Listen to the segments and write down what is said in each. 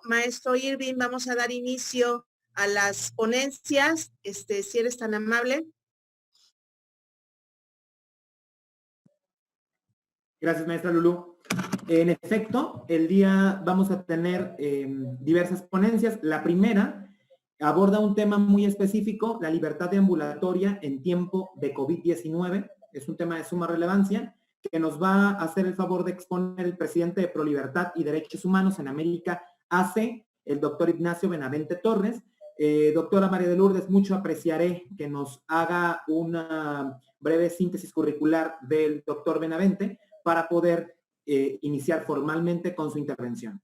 maestro Irving, vamos a dar inicio a las ponencias, si eres tan amable. Gracias, maestra Lulú. En efecto, el día vamos a tener diversas ponencias. La primera aborda un tema muy específico, la libertad deambulatoria en tiempo de COVID-19. Es un tema de suma relevancia que nos va a hacer el favor de exponer el presidente de ProLibertad y Derechos Humanos en América AC, el doctor Ignacio Benavente Torres. Doctora María de Lourdes, mucho apreciaré que nos haga una breve síntesis curricular del doctor Benavente para poder iniciar formalmente con su intervención.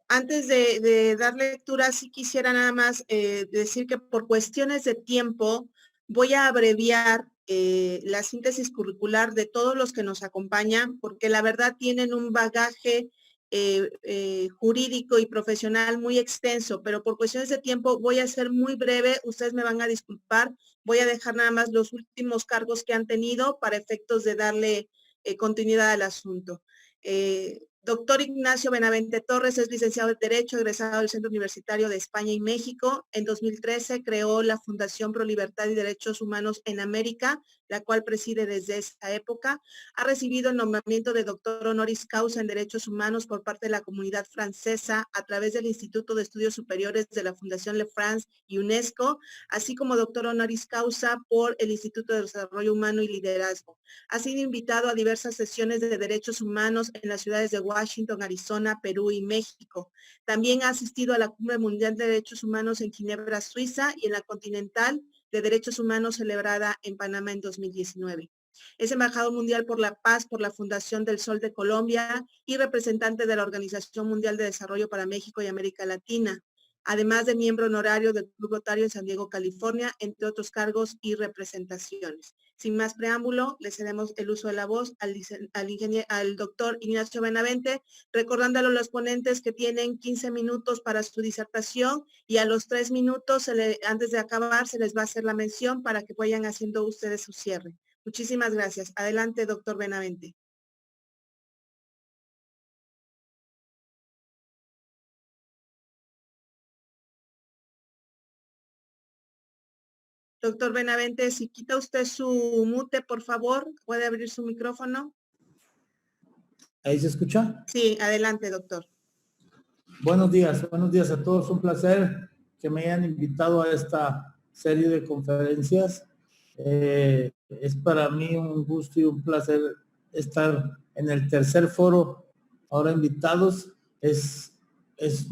Antes de dar lectura, sí quisiera nada más decir que por cuestiones de tiempo voy a abreviar la síntesis curricular de todos los que nos acompañan, porque la verdad tienen un bagaje jurídico y profesional muy extenso, pero por cuestiones de tiempo voy a ser muy breve, ustedes me van a disculpar, voy a dejar nada más los últimos cargos que han tenido para efectos de darle continuidad al asunto. Doctor Ignacio Benavente Torres es licenciado en Derecho, egresado del Centro Universitario de España y México. En 2013 creó la Fundación Pro Libertad y Derechos Humanos en América, la cual preside desde esa época. Ha recibido el nombramiento de doctor honoris causa en Derechos Humanos por parte de la comunidad francesa a través del Instituto de Estudios Superiores de la Fundación Le France y UNESCO, así como doctor honoris causa por el Instituto de Desarrollo Humano y Liderazgo. Ha sido invitado a diversas sesiones de derechos humanos en las ciudades de Washington, Arizona, Perú y México. También ha asistido a la Cumbre Mundial de Derechos Humanos en Ginebra, Suiza, y en la Continental de Derechos Humanos celebrada en Panamá en 2019. Es embajador mundial por la paz por la Fundación del Sol de Colombia y representante de la Organización Mundial de Desarrollo para México y América Latina, además de miembro honorario del Club Rotario en San Diego, California, entre otros cargos y representaciones. Sin más preámbulo, le cedemos el uso de la voz al doctor Ignacio Benavente, recordándole a los ponentes que tienen 15 minutos para su disertación y a los 3 minutos, antes de acabar, se les va a hacer la mención para que vayan haciendo ustedes su cierre. Muchísimas gracias. Adelante, doctor Benavente. Doctor Benavente, si quita usted su mute, por favor, puede abrir su micrófono. ¿Ahí se escucha? Sí, adelante, doctor. Buenos días a todos. Un placer que me hayan invitado a esta serie de conferencias. Es para mí un gusto y un placer estar en el tercer foro ahora invitados. Es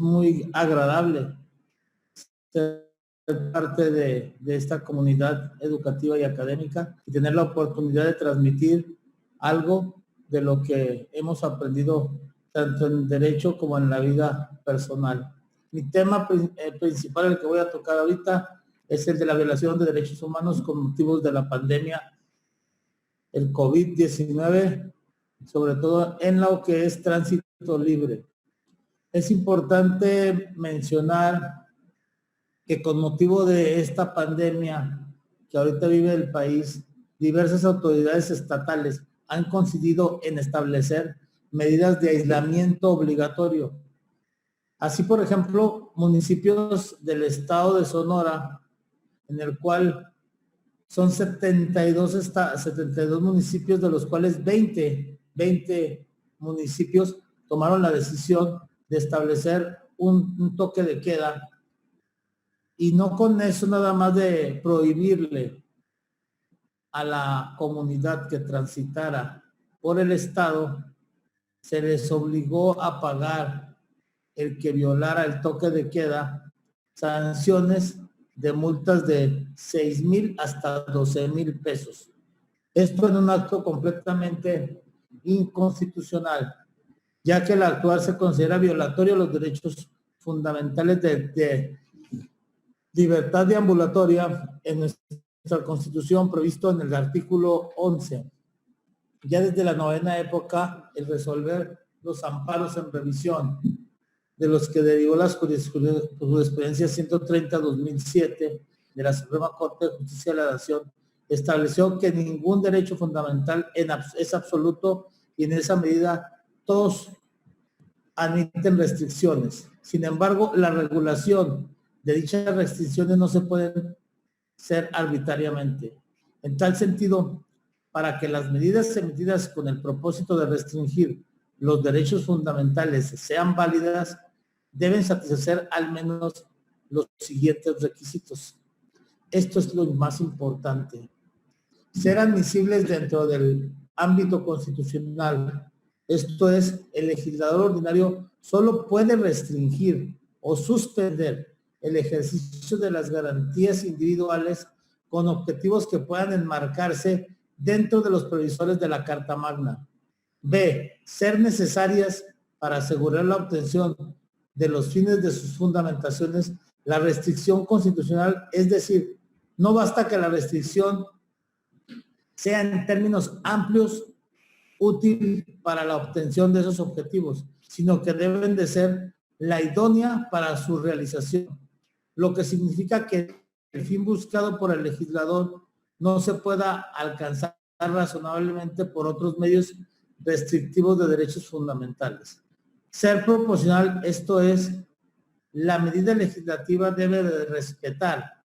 muy agradable ser parte de esta comunidad educativa y académica y tener la oportunidad de transmitir algo de lo que hemos aprendido tanto en derecho como en la vida personal. Mi tema principal, el que voy a tocar ahorita, es el de la violación de derechos humanos con motivos de la pandemia, el COVID-19, sobre todo en lo que es tránsito libre. Es importante mencionar que con motivo de esta pandemia que ahorita vive el país, diversas autoridades estatales han coincidido en establecer medidas de aislamiento obligatorio. Así, por ejemplo, municipios del estado de Sonora, en el cual son 72 municipios, de los cuales 20 municipios tomaron la decisión de establecer un toque de queda. Y no con eso nada más de prohibirle a la comunidad que transitara por el estado, se les obligó a pagar el que violara el toque de queda, sanciones de multas de 6,000 hasta 12,000 pesos. Esto en un acto completamente inconstitucional, ya que el actual se considera violatorio de los derechos fundamentales de libertad deambulatoria en nuestra Constitución, previsto en el artículo 11. Ya desde la novena época, el resolver los amparos en revisión, de los que derivó la jurisprudencia 130-2007 de la Suprema Corte de Justicia de la Nación, estableció que ningún derecho fundamental es absoluto y en esa medida todos admiten restricciones. Sin embargo, la regulación de dichas restricciones no se pueden ser arbitrariamente. En tal sentido, para que las medidas emitidas con el propósito de restringir los derechos fundamentales sean válidas, deben satisfacer al menos los siguientes requisitos. Esto es lo más importante. Ser admisibles dentro del ámbito constitucional. Esto es, el legislador ordinario solo puede restringir o suspender el ejercicio de las garantías individuales con objetivos que puedan enmarcarse dentro de los previsores de la Carta Magna. B. Ser necesarias para asegurar la obtención de los fines de sus fundamentaciones, la restricción constitucional, es decir, no basta que la restricción sea en términos amplios útil para la obtención de esos objetivos, sino que deben de ser la idónea para su realización, lo que significa que el fin buscado por el legislador no se pueda alcanzar razonablemente por otros medios restrictivos de derechos fundamentales. Ser proporcional, esto es, la medida legislativa debe de respetar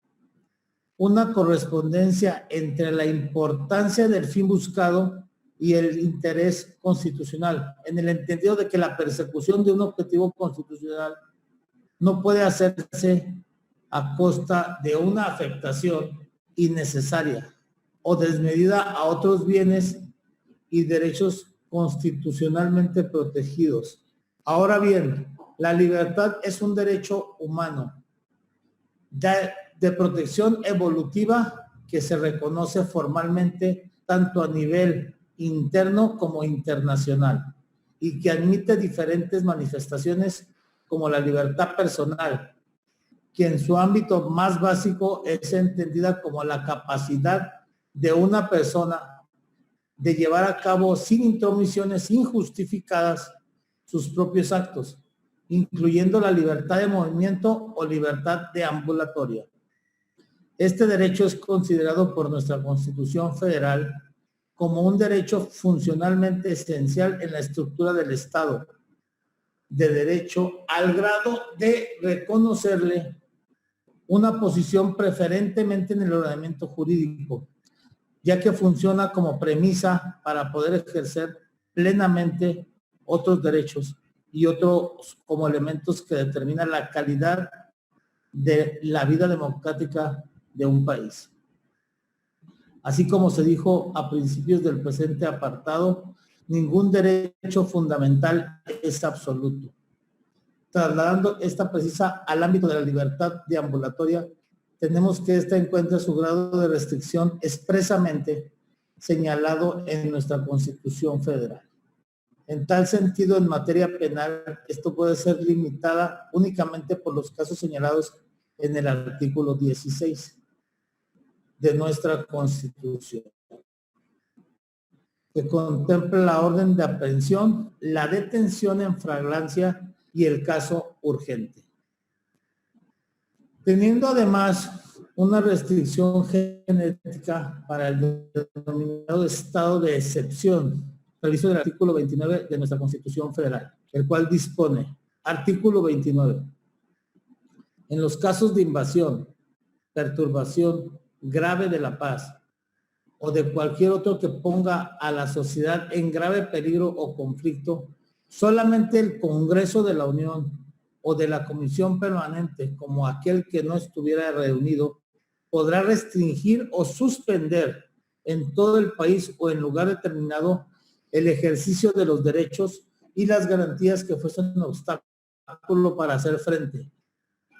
una correspondencia entre la importancia del fin buscado y el interés constitucional, en el entendido de que la persecución de un objetivo constitucional no puede hacerse a costa de una afectación innecesaria o desmedida a otros bienes y derechos constitucionalmente protegidos. Ahora bien, la libertad es un derecho humano de protección evolutiva que se reconoce formalmente tanto a nivel interno como internacional y que admite diferentes manifestaciones como la libertad personal, que en su ámbito más básico es entendida como la capacidad de una persona de llevar a cabo sin intromisiones injustificadas sus propios actos, incluyendo la libertad de movimiento o libertad deambulatoria. Este derecho es considerado por nuestra Constitución Federal como un derecho funcionalmente esencial en la estructura del Estado de Derecho, al grado de reconocerle una posición preferentemente en el ordenamiento jurídico, ya que funciona como premisa para poder ejercer plenamente otros derechos y otros como elementos que determinan la calidad de la vida democrática de un país. Así como se dijo a principios del presente apartado, ningún derecho fundamental es absoluto. Trasladando esta precisa al ámbito de la libertad deambulatoria, tenemos que esta encuentra su grado de restricción expresamente señalado en nuestra Constitución Federal. En tal sentido, en materia penal, esto puede ser limitada únicamente por los casos señalados en el artículo 16 de nuestra Constitución, que contempla la orden de aprehensión, la detención en flagrancia y el caso urgente. Teniendo además una restricción genética para el denominado estado de excepción, previsto en el artículo 29 de nuestra Constitución Federal, el cual dispone, artículo 29, en los casos de invasión, perturbación grave de la paz o de cualquier otro que ponga a la sociedad en grave peligro o conflicto, solamente el Congreso de la Unión o de la Comisión Permanente, como aquel que no estuviera reunido, podrá restringir o suspender en todo el país o en lugar determinado el ejercicio de los derechos y las garantías que fuesen un obstáculo para hacer frente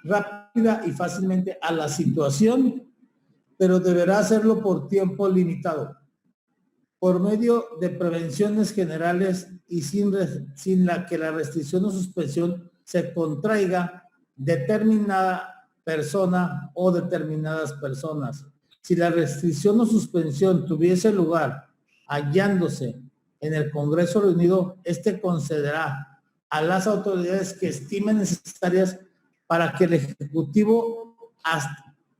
rápida y fácilmente a la situación, pero deberá hacerlo por tiempo limitado, por medio de prevenciones generales y sin la que la restricción o suspensión se contraiga determinada persona o determinadas personas. Si la restricción o suspensión tuviese lugar hallándose en el Congreso reunido, este concederá a las autoridades que estimen necesarias para que el Ejecutivo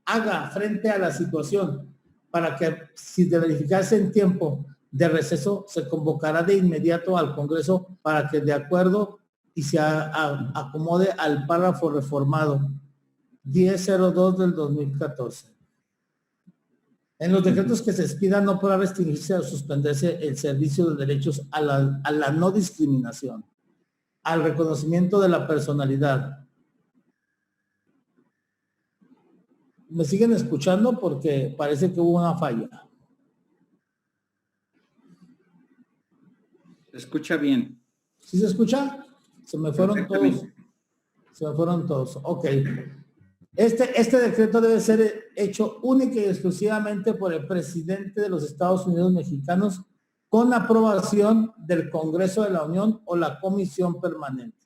haga frente a la situación, para que si de verificarse en tiempo de receso, se convocará de inmediato al Congreso para que de acuerdo y se acomode al párrafo reformado 1002 del 2014. En los decretos que se expidan no podrá restringirse o suspenderse el servicio de derechos a la no discriminación, al reconocimiento de la personalidad. ¿Me siguen escuchando? Porque parece que hubo una falla. Se escucha bien. ¿Sí se escucha? Se me fueron todos. Se me fueron todos. Ok. Este decreto debe ser hecho única y exclusivamente por el presidente de los Estados Unidos mexicanos con aprobación del Congreso de la Unión o la Comisión Permanente.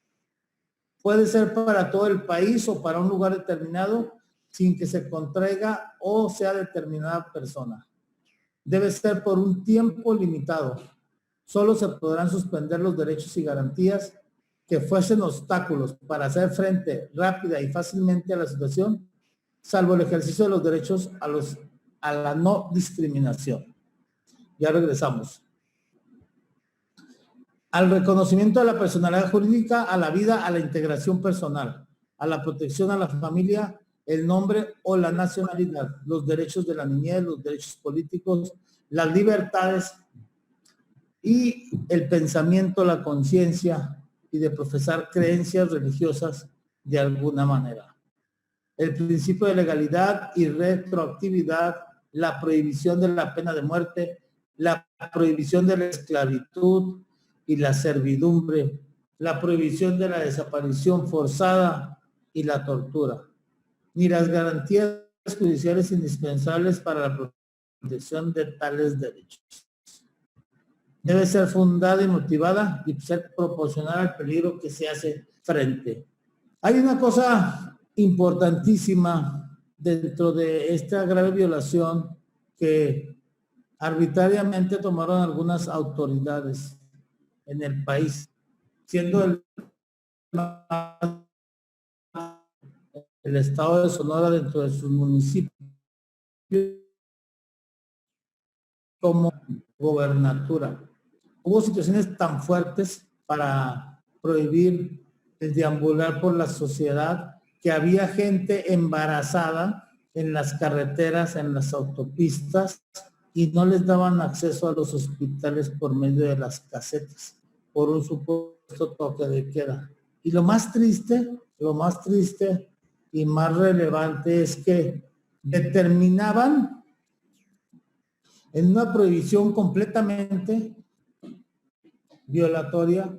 Puede ser para todo el país o para un lugar determinado sin que se contraiga o sea determinada persona. Debe ser por un tiempo limitado. Solo se podrán suspender los derechos y garantías que fuesen obstáculos para hacer frente rápida y fácilmente a la situación, salvo el ejercicio de los derechos a la no discriminación. Ya regresamos. Al reconocimiento de la personalidad jurídica, a la vida, a la integración personal, a la protección a la familia, el nombre o la nacionalidad, los derechos de la niñez, los derechos políticos, las libertades y el pensamiento, la conciencia y de profesar creencias religiosas de alguna manera. El principio de legalidad y retroactividad, la prohibición de la pena de muerte, la prohibición de la esclavitud y la servidumbre, la prohibición de la desaparición forzada y la tortura, ni las garantías judiciales indispensables para la protección de tales derechos. Debe ser fundada y motivada y ser proporcional al peligro que se hace frente. Hay una cosa importantísima dentro de esta grave violación que arbitrariamente tomaron algunas autoridades en el país, siendo el estado de Sonora dentro de sus municipios como gobernatura. Hubo situaciones tan fuertes para prohibir el deambular por la sociedad que había gente embarazada en las carreteras, en las autopistas, y no les daban acceso a los hospitales por medio de las casetas, por un supuesto toque de queda. Y lo más triste y más relevante es que determinaban en una prohibición completamente violatoria,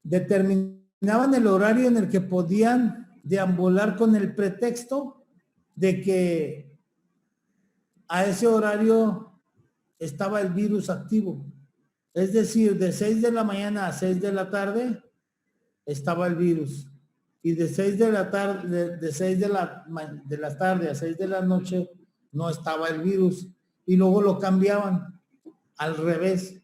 determinaban el horario en el que podían deambular con el pretexto de que a ese horario estaba el virus activo. Es decir, de 6 de la mañana a 6 de la tarde estaba el virus. Y de 6 de la tarde, de 6 de la tarde a 6 de la noche no estaba el virus. Y luego lo cambiaban al revés,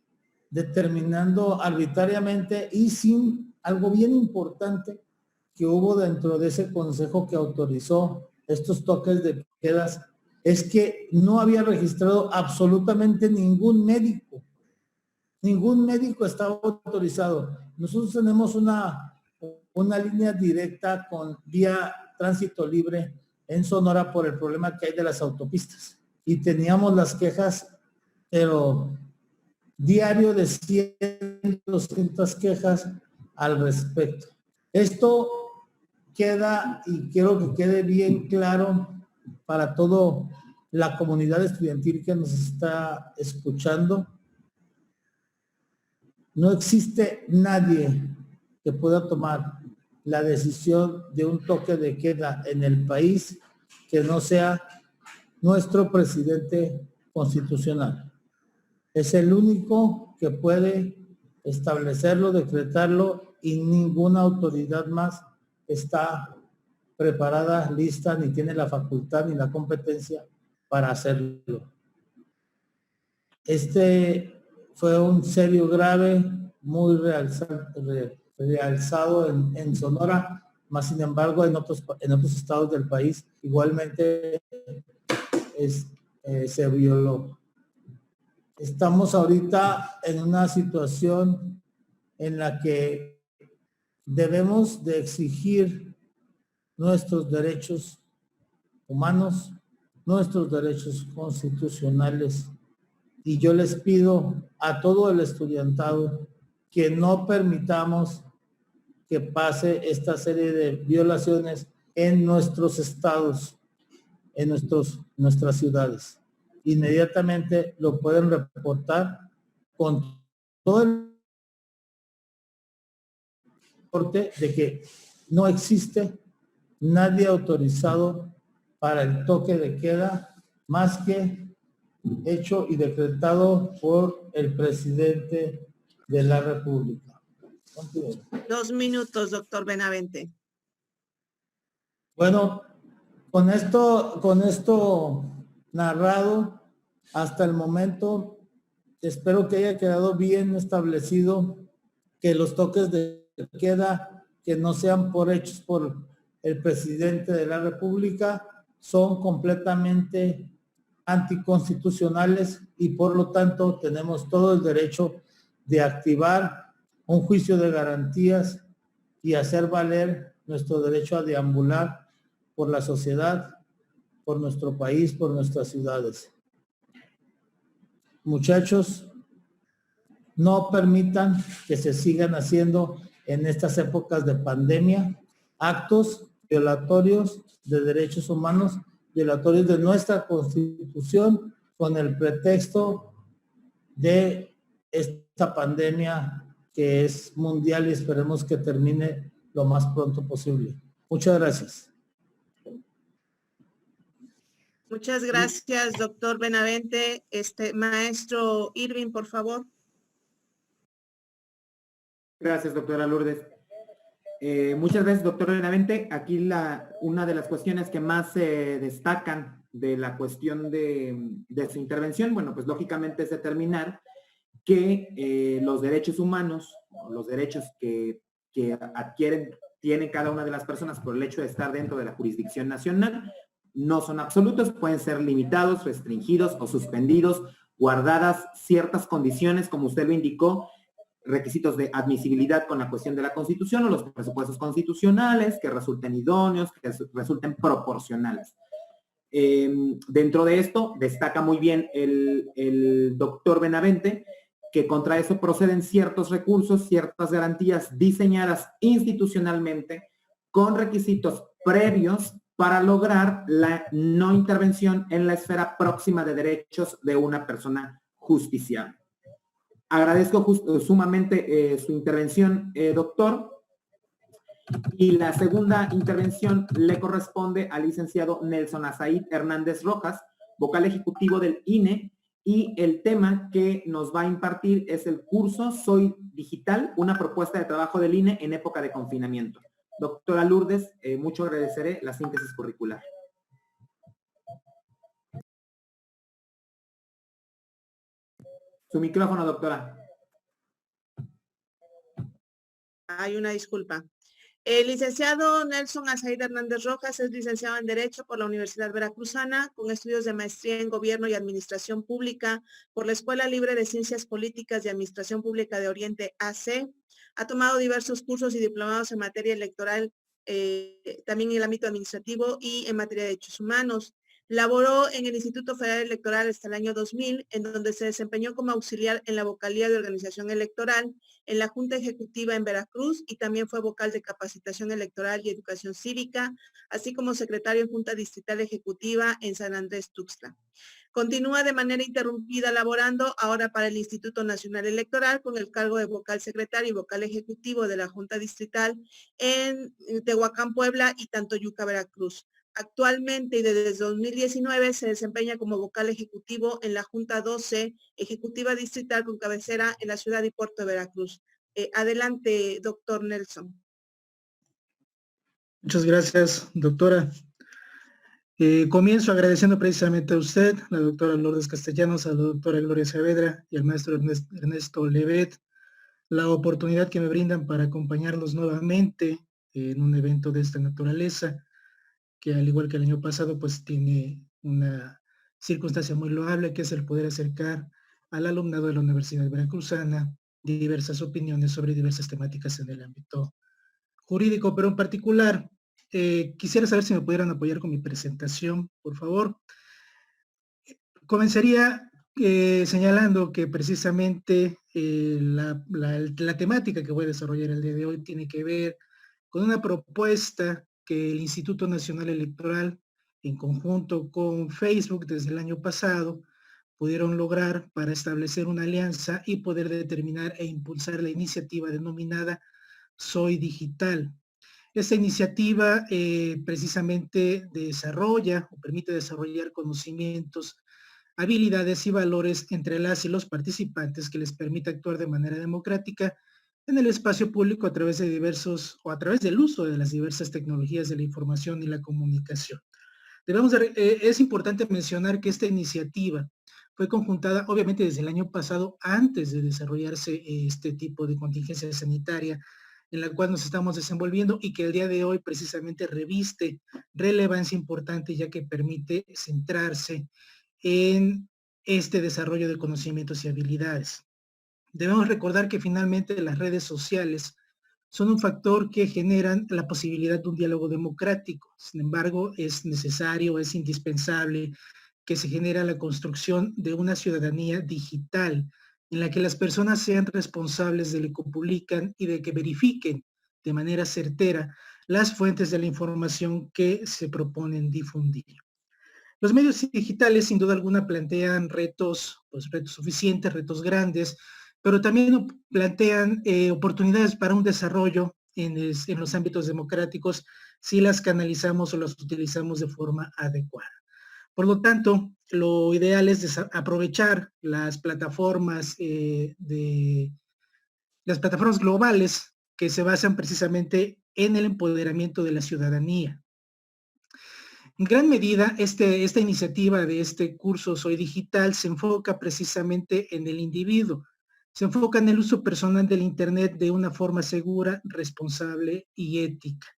determinando arbitrariamente y sin algo bien importante que hubo dentro de ese consejo que autorizó estos toques de quedas, es que no había registrado absolutamente ningún médico. Ningún médico estaba autorizado. Nosotros tenemos una línea directa con vía tránsito libre en Sonora por el problema que hay de las autopistas. Y teníamos las quejas, pero diario de 100, 200 quejas al respecto. Esto queda, y quiero que quede bien claro para toda la comunidad estudiantil que nos está escuchando. No existe nadie que pueda tomar la decisión de un toque de queda en el país que no sea nuestro presidente constitucional. Es el único que puede establecerlo, decretarlo, y ninguna autoridad más está preparada, lista, ni tiene la facultad ni la competencia para hacerlo. Este fue un serio grave, muy realzado en Sonora, más sin embargo en otros estados del país igualmente se violó. Estamos ahorita en una situación en la que debemos de exigir nuestros derechos humanos, nuestros derechos constitucionales. Y yo les pido a todo el estudiantado que no permitamos que pase esta serie de violaciones en nuestros estados, en nuestras ciudades. Inmediatamente lo pueden reportar con todo el reporte de que no existe nadie autorizado para el toque de queda más que hecho y decretado por el presidente de la República. Continúe. 2 minutos, doctor Benavente. Bueno, con esto narrado hasta el momento, espero que haya quedado bien establecido que los toques de queda que no sean hechos por el presidente de la República son completamente anticonstitucionales y por lo tanto tenemos todo el derecho de activar un juicio de garantías y hacer valer nuestro derecho a deambular por la sociedad, por nuestro país, por nuestras ciudades. Muchachos, no permitan que se sigan haciendo en estas épocas de pandemia actos violatorios de derechos humanos, violatorios de nuestra Constitución con el pretexto de esta pandemia que es mundial y esperemos que termine lo más pronto posible. Muchas gracias. Muchas gracias, doctor Benavente. Maestro Irving, por favor. Gracias, doctora Lourdes. Muchas gracias, doctor Benavente. Aquí una de las cuestiones que más se destacan de la cuestión de su intervención, bueno, pues lógicamente es determinar que los derechos humanos, los derechos que tienen cada una de las personas por el hecho de estar dentro de la jurisdicción nacional, no son absolutos, pueden ser limitados, restringidos o suspendidos, guardadas ciertas condiciones, como usted lo indicó, requisitos de admisibilidad con la cuestión de la Constitución o los presupuestos constitucionales que resulten idóneos, que resulten proporcionales. Dentro de esto destaca muy bien el doctor Benavente que contra eso proceden ciertos recursos, ciertas garantías diseñadas institucionalmente con requisitos previos para lograr la no intervención en la esfera próxima de derechos de una persona justiciable. Agradezco sumamente su intervención, doctor. Y la segunda intervención le corresponde al licenciado Nelson Azaid Hernández Rojas, vocal ejecutivo del INE, y el tema que nos va a impartir es el curso Soy Digital, una propuesta de trabajo del INE en época de confinamiento. Doctora Lourdes, mucho agradeceré la síntesis curricular. Su micrófono, doctora. Hay una disculpa. El licenciado Nelson Azaid Hernández Rojas es licenciado en Derecho por la Universidad Veracruzana, con estudios de maestría en Gobierno y Administración Pública por la Escuela Libre de Ciencias Políticas y Administración Pública de Oriente AC. Ha tomado diversos cursos y diplomados en materia electoral, también en el ámbito administrativo y en materia de derechos humanos. Laboró en el Instituto Federal Electoral hasta el año 2000, en donde se desempeñó como auxiliar en la vocalía de organización electoral, en la Junta Ejecutiva en Veracruz y también fue vocal de capacitación electoral y educación cívica, así como secretario en Junta Distrital Ejecutiva en San Andrés Tuxtla. Continúa de manera interrumpida laborando ahora para el Instituto Nacional Electoral con el cargo de vocal secretario y vocal ejecutivo de la Junta Distrital en Tehuacán, Puebla y Tantoyuca, Veracruz. Actualmente y desde 2019 se desempeña como vocal ejecutivo en la Junta 12, Ejecutiva Distrital con cabecera en la ciudad y puerto de Veracruz. Adelante, doctor Nelson. Muchas gracias, doctora. Comienzo agradeciendo precisamente a usted, la doctora Lourdes Castellanos, a la doctora Gloria Saavedra y al maestro Ernesto Levet, la oportunidad que me brindan para acompañarlos nuevamente en un evento de esta naturaleza, que al igual que el año pasado, pues tiene una circunstancia muy loable, que es el poder acercar al alumnado de la Universidad Veracruzana diversas opiniones sobre diversas temáticas en el ámbito jurídico, pero en particular, quisiera saber si me pudieran apoyar con mi presentación, por favor. Comenzaría señalando que precisamente la temática que voy a desarrollar el día de hoy tiene que ver con una propuesta que el Instituto Nacional Electoral, en conjunto con Facebook desde el año pasado, pudieron lograr para establecer una alianza y poder determinar e impulsar la iniciativa denominada Soy Digital. Esta iniciativa precisamente desarrolla o permite desarrollar conocimientos, habilidades y valores entre las y los participantes que les permite actuar de manera democrática en el espacio público a través de a través del uso de las diversas tecnologías de la información y la comunicación. Es importante mencionar que esta iniciativa fue conjuntada obviamente desde el año pasado, antes de desarrollarse este tipo de contingencia sanitaria en la cual nos estamos desenvolviendo y que el día de hoy precisamente reviste relevancia importante, ya que permite centrarse en este desarrollo de conocimientos y habilidades. Debemos recordar que finalmente las redes sociales son un factor que generan la posibilidad de un diálogo democrático. Sin embargo, es necesario, es indispensable que se genere la construcción de una ciudadanía digital en la que las personas sean responsables de lo que publican y de que verifiquen de manera certera las fuentes de la información que se proponen difundir. Los medios digitales sin duda alguna plantean retos, pues retos suficientes, retos grandes, pero también plantean oportunidades para un desarrollo en los ámbitos democráticos si las canalizamos o las utilizamos de forma adecuada. Por lo tanto, lo ideal es aprovechar las plataformas las plataformas globales que se basan precisamente en el empoderamiento de la ciudadanía. En gran medida, esta iniciativa de este curso Soy Digital se enfoca precisamente en el individuo, se enfoca en el uso personal del Internet de una forma segura, responsable y ética.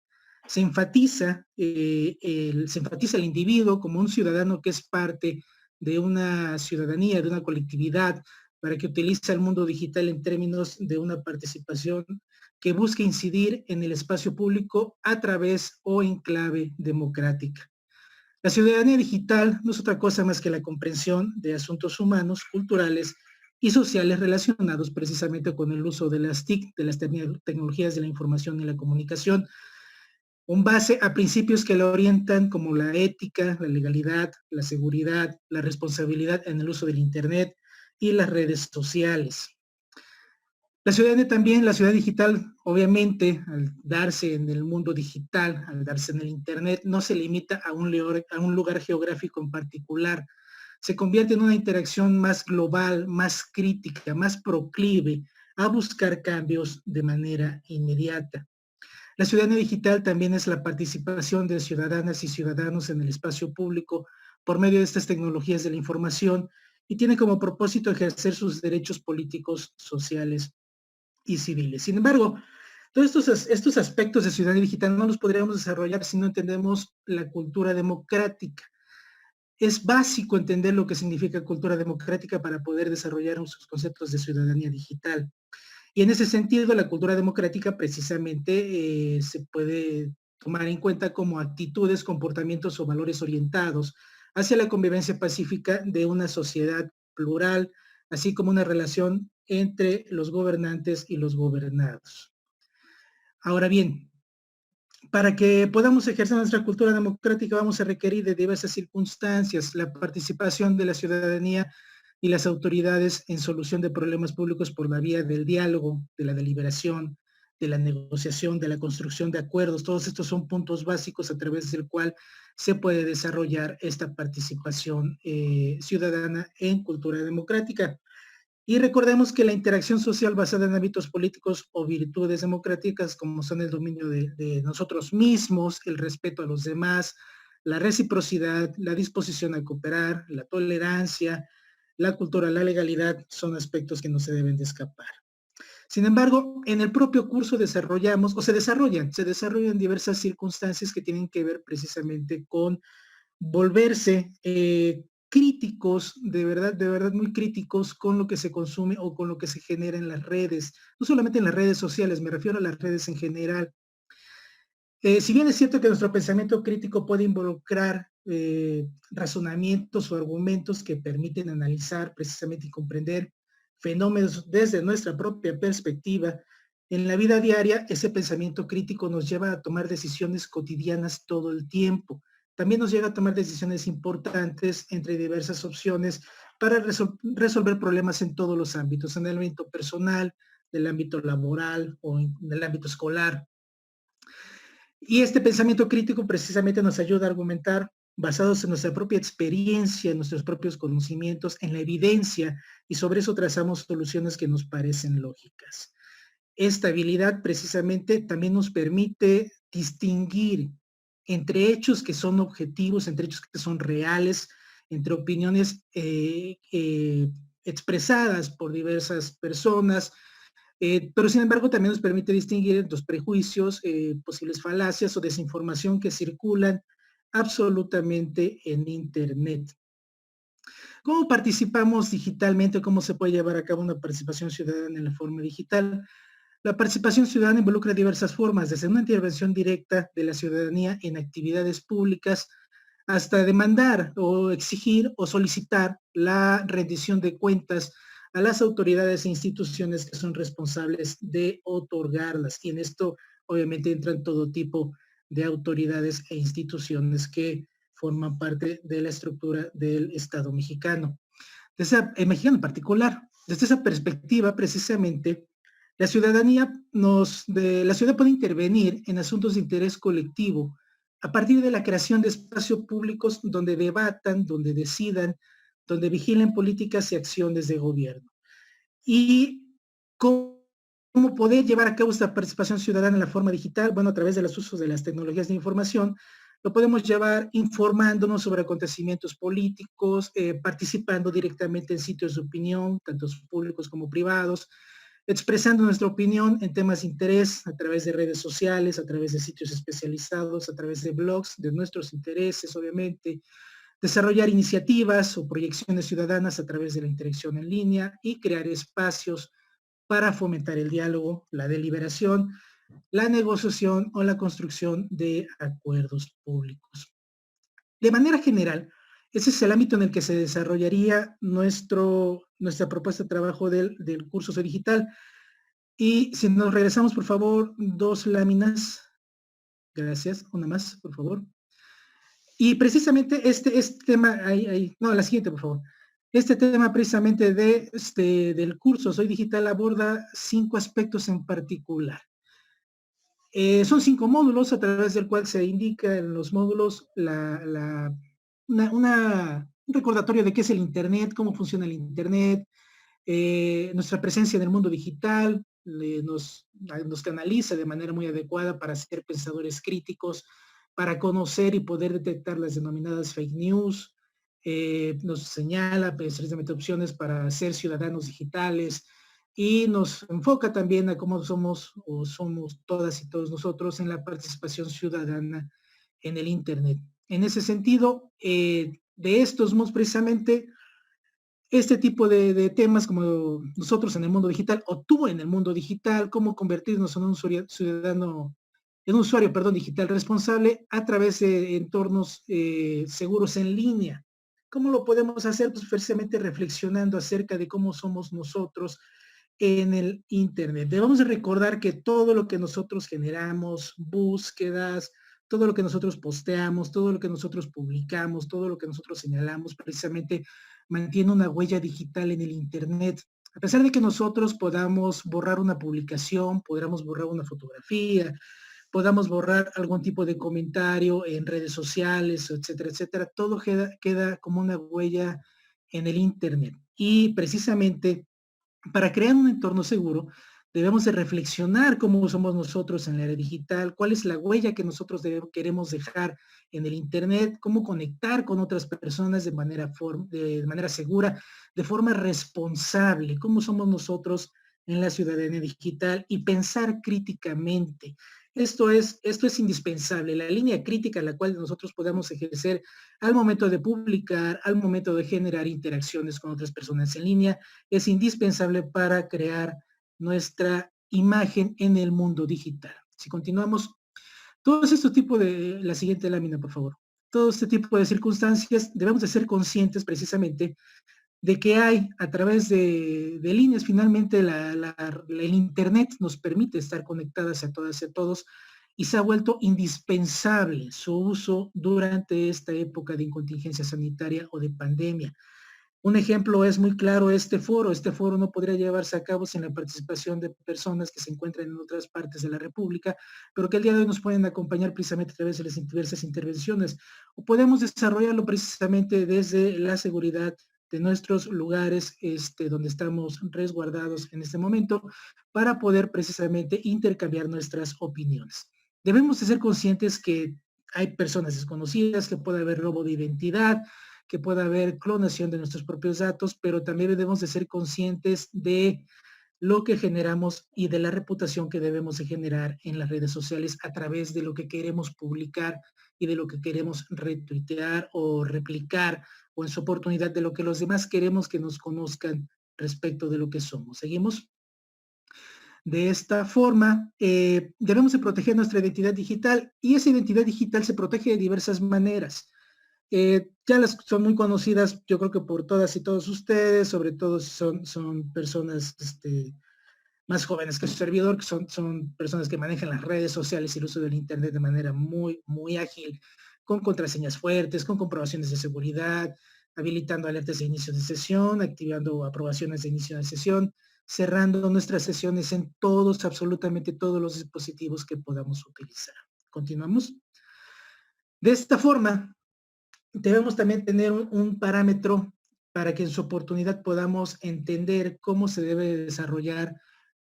Se enfatiza el individuo como un ciudadano que es parte de una ciudadanía, de una colectividad, para que utilice el mundo digital en términos de una participación que busque incidir en el espacio público a través o en clave democrática. La ciudadanía digital no es otra cosa más que la comprensión de asuntos humanos, culturales y sociales relacionados precisamente con el uso de las TIC, de las tecnologías de la información y la comunicación, con base a principios que la orientan como la ética, la legalidad, la seguridad, la responsabilidad en el uso del Internet y las redes sociales. La ciudadanía también, la ciudad digital, obviamente, al darse en el mundo digital, al darse en el Internet, no se limita a un lugar geográfico en particular. Se convierte en una interacción más global, más crítica, más proclive a buscar cambios de manera inmediata. La ciudadanía digital también es la participación de ciudadanas y ciudadanos en el espacio público por medio de estas tecnologías de la información y tiene como propósito ejercer sus derechos políticos, sociales y civiles. Sin embargo, todos estos aspectos de ciudadanía digital no los podríamos desarrollar si no entendemos la cultura democrática. Es básico entender lo que significa cultura democrática para poder desarrollar sus conceptos de ciudadanía digital. Y en ese sentido, la cultura democrática precisamente se puede tomar en cuenta como actitudes, comportamientos o valores orientados hacia la convivencia pacífica de una sociedad plural, así como una relación entre los gobernantes y los gobernados. Ahora bien, para que podamos ejercer nuestra cultura democrática vamos a requerir de diversas circunstancias, la participación de la ciudadanía y las autoridades en solución de problemas públicos por la vía del diálogo, de la deliberación, de la negociación, de la construcción de acuerdos. Todos estos son puntos básicos a través del cual se puede desarrollar esta participación ciudadana en cultura democrática. Y recordemos que la interacción social basada en hábitos políticos o virtudes democráticas, como son el dominio de nosotros mismos, el respeto a los demás, la reciprocidad, la disposición a cooperar, la tolerancia, la cultura, la legalidad, son aspectos que no se deben de escapar. Sin embargo, en el propio curso se desarrollan diversas circunstancias que tienen que ver precisamente con volverse críticos, de verdad muy críticos con lo que se consume o con lo que se genera en las redes, no solamente en las redes sociales, me refiero a las redes en general. Si bien es cierto que nuestro pensamiento crítico puede involucrar razonamientos o argumentos que permiten analizar precisamente y comprender fenómenos desde nuestra propia perspectiva, en la vida diaria ese pensamiento crítico nos lleva a tomar decisiones cotidianas todo el tiempo. También nos lleva a tomar decisiones importantes entre diversas opciones para resolver problemas en todos los ámbitos, en el ámbito personal, del ámbito laboral o en el ámbito escolar. Y este pensamiento crítico precisamente nos ayuda a argumentar basados en nuestra propia experiencia, en nuestros propios conocimientos, en la evidencia, y sobre eso trazamos soluciones que nos parecen lógicas. Esta habilidad precisamente también nos permite distinguir entre hechos que son objetivos, entre hechos que son reales, entre opiniones expresadas por diversas personas, pero sin embargo también nos permite distinguir entre los prejuicios, posibles falacias o desinformación que circulan absolutamente en Internet. ¿Cómo participamos digitalmente? ¿Cómo se puede llevar a cabo una participación ciudadana en la forma digital? La participación ciudadana involucra diversas formas, desde una intervención directa de la ciudadanía en actividades públicas hasta demandar o exigir o solicitar la rendición de cuentas a las autoridades e instituciones que son responsables de otorgarlas. Y en esto obviamente entran todo tipo de autoridades e instituciones que forman parte de la estructura del Estado mexicano. Mexicano en particular. Desde esa perspectiva, precisamente, la ciudadanía la ciudad puede intervenir en asuntos de interés colectivo a partir de la creación de espacios públicos donde debatan, donde decidan, donde vigilen políticas y acciones de gobierno. Y cómo poder llevar a cabo esta participación ciudadana en la forma digital, bueno, a través de los usos de las tecnologías de información, lo podemos llevar informándonos sobre acontecimientos políticos, participando directamente en sitios de opinión, tanto públicos como privados, expresando nuestra opinión en temas de interés a través de redes sociales, a través de sitios especializados, a través de blogs, de nuestros intereses, obviamente, desarrollar iniciativas o proyecciones ciudadanas a través de la interacción en línea y crear espacios para fomentar el diálogo, la deliberación, la negociación o la construcción de acuerdos públicos. De manera general, ese es el ámbito en el que se desarrollaría nuestra propuesta de trabajo del curso Soy Digital. Y si nos regresamos, por favor, 2 láminas. Gracias. Una más, por favor. Y precisamente este tema, no, la siguiente, por favor. Este tema precisamente del curso Soy Digital aborda 5 aspectos en particular. Son 5 módulos a través del cual se indica en los módulos un recordatorio de qué es el Internet, cómo funciona el Internet, nuestra presencia en el mundo digital, nos canaliza de manera muy adecuada para ser pensadores críticos, para conocer y poder detectar las denominadas fake news, nos señala precisamente opciones para ser ciudadanos digitales y nos enfoca también a cómo somos todas y todos nosotros en la participación ciudadana en el Internet. En ese sentido, de estos modos precisamente este tipo de temas como nosotros en el mundo digital o tú en el mundo digital, cómo convertirnos en un usuario digital responsable a través de entornos seguros en línea. ¿Cómo lo podemos hacer? Pues precisamente reflexionando acerca de cómo somos nosotros en el Internet. Debemos de recordar que todo lo que nosotros generamos, búsquedas, todo lo que nosotros posteamos, todo lo que nosotros publicamos, todo lo que nosotros señalamos, precisamente mantiene una huella digital en el Internet. A pesar de que nosotros podamos borrar una publicación, podamos borrar una fotografía, podamos borrar algún tipo de comentario en redes sociales, etcétera, etcétera, todo queda como una huella en el Internet. Y precisamente para crear un entorno seguro, debemos de reflexionar cómo somos nosotros en la era digital, cuál es la huella que nosotros queremos dejar en el Internet, cómo conectar con otras personas de manera segura, de forma responsable, cómo somos nosotros en la ciudadanía digital y pensar críticamente. Esto es indispensable, la línea crítica a la cual nosotros podamos ejercer al momento de publicar, al momento de generar interacciones con otras personas en línea, es indispensable para crear nuestra imagen en el mundo digital. Si continuamos, todo este tipo de, la siguiente lámina, por favor. Todo este tipo de circunstancias debemos de ser conscientes precisamente de que hay a través de líneas, finalmente el Internet nos permite estar conectadas a todas y a todos y se ha vuelto indispensable su uso durante esta época de contingencia sanitaria o de pandemia. Un ejemplo es muy claro este foro no podría llevarse a cabo sin la participación de personas que se encuentran en otras partes de la República, pero que el día de hoy nos pueden acompañar precisamente a través de las diversas intervenciones, o podemos desarrollarlo precisamente desde la seguridad de nuestros lugares donde estamos resguardados en este momento para poder precisamente intercambiar nuestras opiniones. Debemos de ser conscientes que hay personas desconocidas, que puede haber robo de identidad, que pueda haber clonación de nuestros propios datos, pero también debemos de ser conscientes de lo que generamos y de la reputación que debemos de generar en las redes sociales a través de lo que queremos publicar y de lo que queremos retuitear o replicar, o en su oportunidad de lo que los demás queremos que nos conozcan respecto de lo que somos. ¿Seguimos? De esta forma, debemos de proteger nuestra identidad digital, y esa identidad digital se protege de diversas maneras. Ya las son muy conocidas, yo creo que por todas y todos ustedes, sobre todo son personas más jóvenes que su servidor, que son personas que manejan las redes sociales y el uso del Internet de manera muy, muy ágil, con contraseñas fuertes, con comprobaciones de seguridad, habilitando alertas de inicio de sesión, activando aprobaciones de inicio de sesión, cerrando nuestras sesiones en todos, absolutamente todos los dispositivos que podamos utilizar. Continuamos. De esta forma, debemos también tener un parámetro para que en su oportunidad podamos entender cómo se debe desarrollar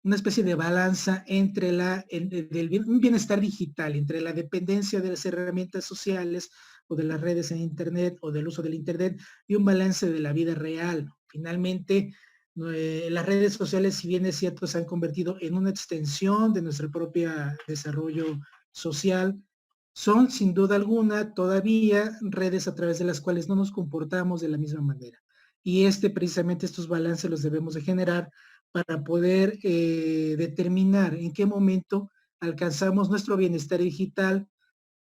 una especie de balanza entre un bienestar digital, entre la dependencia de las herramientas sociales o de las redes en Internet o del uso del Internet, y un balance de la vida real. Finalmente, las redes sociales, si bien es cierto, se han convertido en una extensión de nuestro propio desarrollo social, son sin duda alguna todavía redes a través de las cuales no nos comportamos de la misma manera. Y precisamente estos balances los debemos de generar para poder determinar en qué momento alcanzamos nuestro bienestar digital,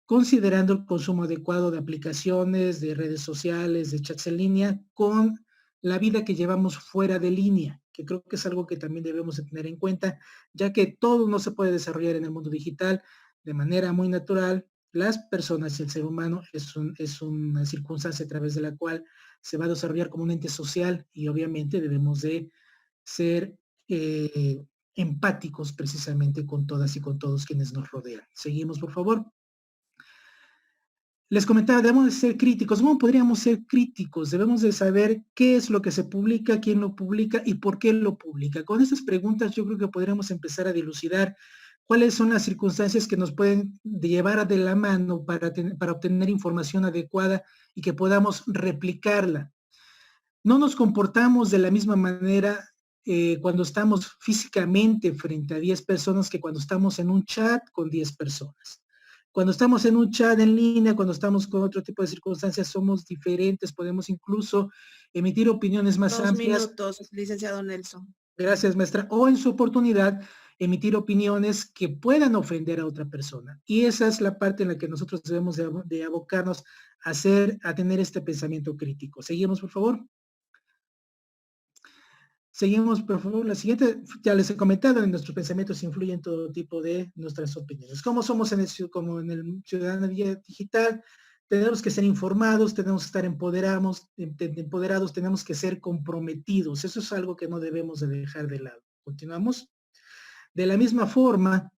considerando el consumo adecuado de aplicaciones, de redes sociales, de chats en línea, con la vida que llevamos fuera de línea, que creo que es algo que también debemos de tener en cuenta, ya que todo no se puede desarrollar en el mundo digital de manera muy natural. Las personas y el ser humano es una circunstancia a través de la cual se va a desarrollar como un ente social, y obviamente debemos de ser empáticos precisamente con todas y con todos quienes nos rodean. Seguimos, por favor. Les comentaba, debemos de ser críticos. ¿Cómo podríamos ser críticos? Debemos de saber qué es lo que se publica, quién lo publica y por qué lo publica. Con estas preguntas yo creo que podríamos empezar a dilucidar cuáles son las circunstancias que nos pueden llevar de la mano para obtener información adecuada y que podamos replicarla. No nos comportamos de la misma manera cuando estamos físicamente frente a 10 personas que cuando estamos en un chat con 10 personas. Cuando estamos en un chat en línea, cuando estamos con otro tipo de circunstancias, somos diferentes, podemos incluso emitir opiniones más amplias. 2 minutos, licenciado Nelson. Gracias, maestra. O en su oportunidad, emitir opiniones que puedan ofender a otra persona. Y esa es la parte en la que nosotros debemos de abocarnos a tener este pensamiento crítico. Seguimos, por favor. Seguimos, por favor. La siguiente, ya les he comentado, en nuestros pensamientos influyen todo tipo de nuestras opiniones. ¿Cómo somos como en el ciudadanía digital? Tenemos que ser informados, tenemos que estar empoderados, tenemos que ser comprometidos. Eso es algo que no debemos de dejar de lado. Continuamos. De la misma forma,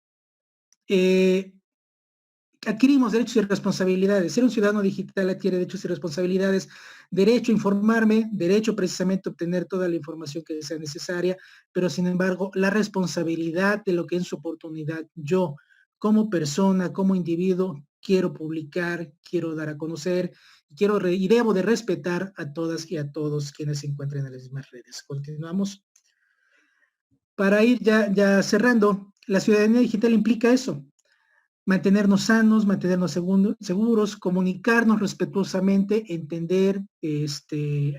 adquirimos derechos y responsabilidades. Ser un ciudadano digital adquiere derechos y responsabilidades, derecho a informarme, derecho precisamente a obtener toda la información que sea necesaria, pero sin embargo, la responsabilidad de lo que en su oportunidad yo, como persona, como individuo, quiero publicar, quiero dar a conocer, y debo de respetar a todas y a todos quienes se encuentren en las mismas redes. Continuamos. Para ir ya cerrando, la ciudadanía digital implica eso. mantenernos sanos, mantenernos seguros, comunicarnos respetuosamente, entender,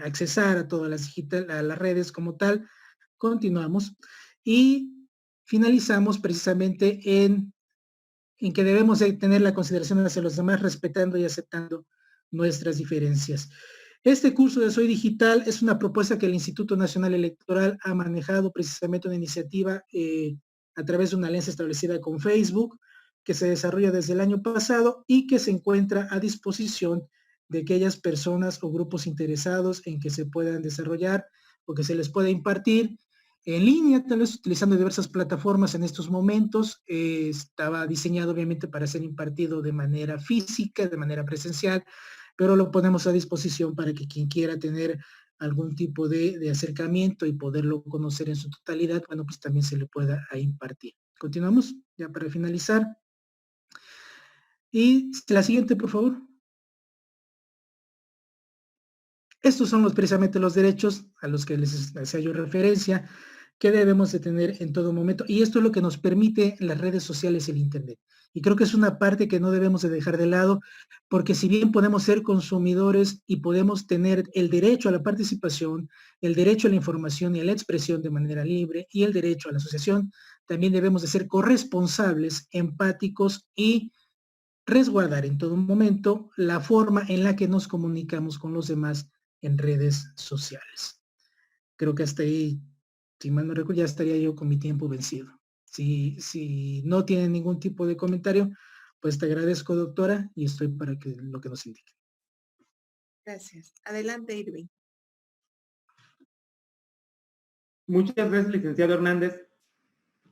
accesar a todas a las redes como tal. Continuamos y finalizamos precisamente en que debemos de tener la consideración hacia los demás, respetando y aceptando nuestras diferencias. Este curso de Soy Digital es una propuesta que el Instituto Nacional Electoral ha manejado, precisamente una iniciativa a través de una alianza establecida con Facebook, que se desarrolla desde el año pasado y que se encuentra a disposición de aquellas personas o grupos interesados en que se puedan desarrollar o que se les pueda impartir en línea, tal vez utilizando diversas plataformas en estos momentos. Estaba diseñado obviamente para ser impartido de manera física, de manera presencial, pero lo ponemos a disposición para que quien quiera tener algún tipo de acercamiento y poderlo conocer en su totalidad, bueno, pues también se le pueda impartir. Continuamos, ya para finalizar. Y la siguiente, por favor. Estos son precisamente los derechos a los que les hacía yo referencia, que debemos de tener en todo momento. Y esto es lo que nos permite las redes sociales y el Internet. Y creo que es una parte que no debemos de dejar de lado, porque si bien podemos ser consumidores y podemos tener el derecho a la participación, el derecho a la información y a la expresión de manera libre y el derecho a la asociación, también debemos de ser corresponsables, empáticos y resguardar en todo momento la forma en la que nos comunicamos con los demás en redes sociales. Creo que hasta ahí, si mal no recuerdo, ya estaría yo con mi tiempo vencido. Si no tienen ningún tipo de comentario, pues te agradezco, doctora, y estoy para lo que nos indique. Gracias. Adelante, Irving. Muchas gracias, licenciado Hernández.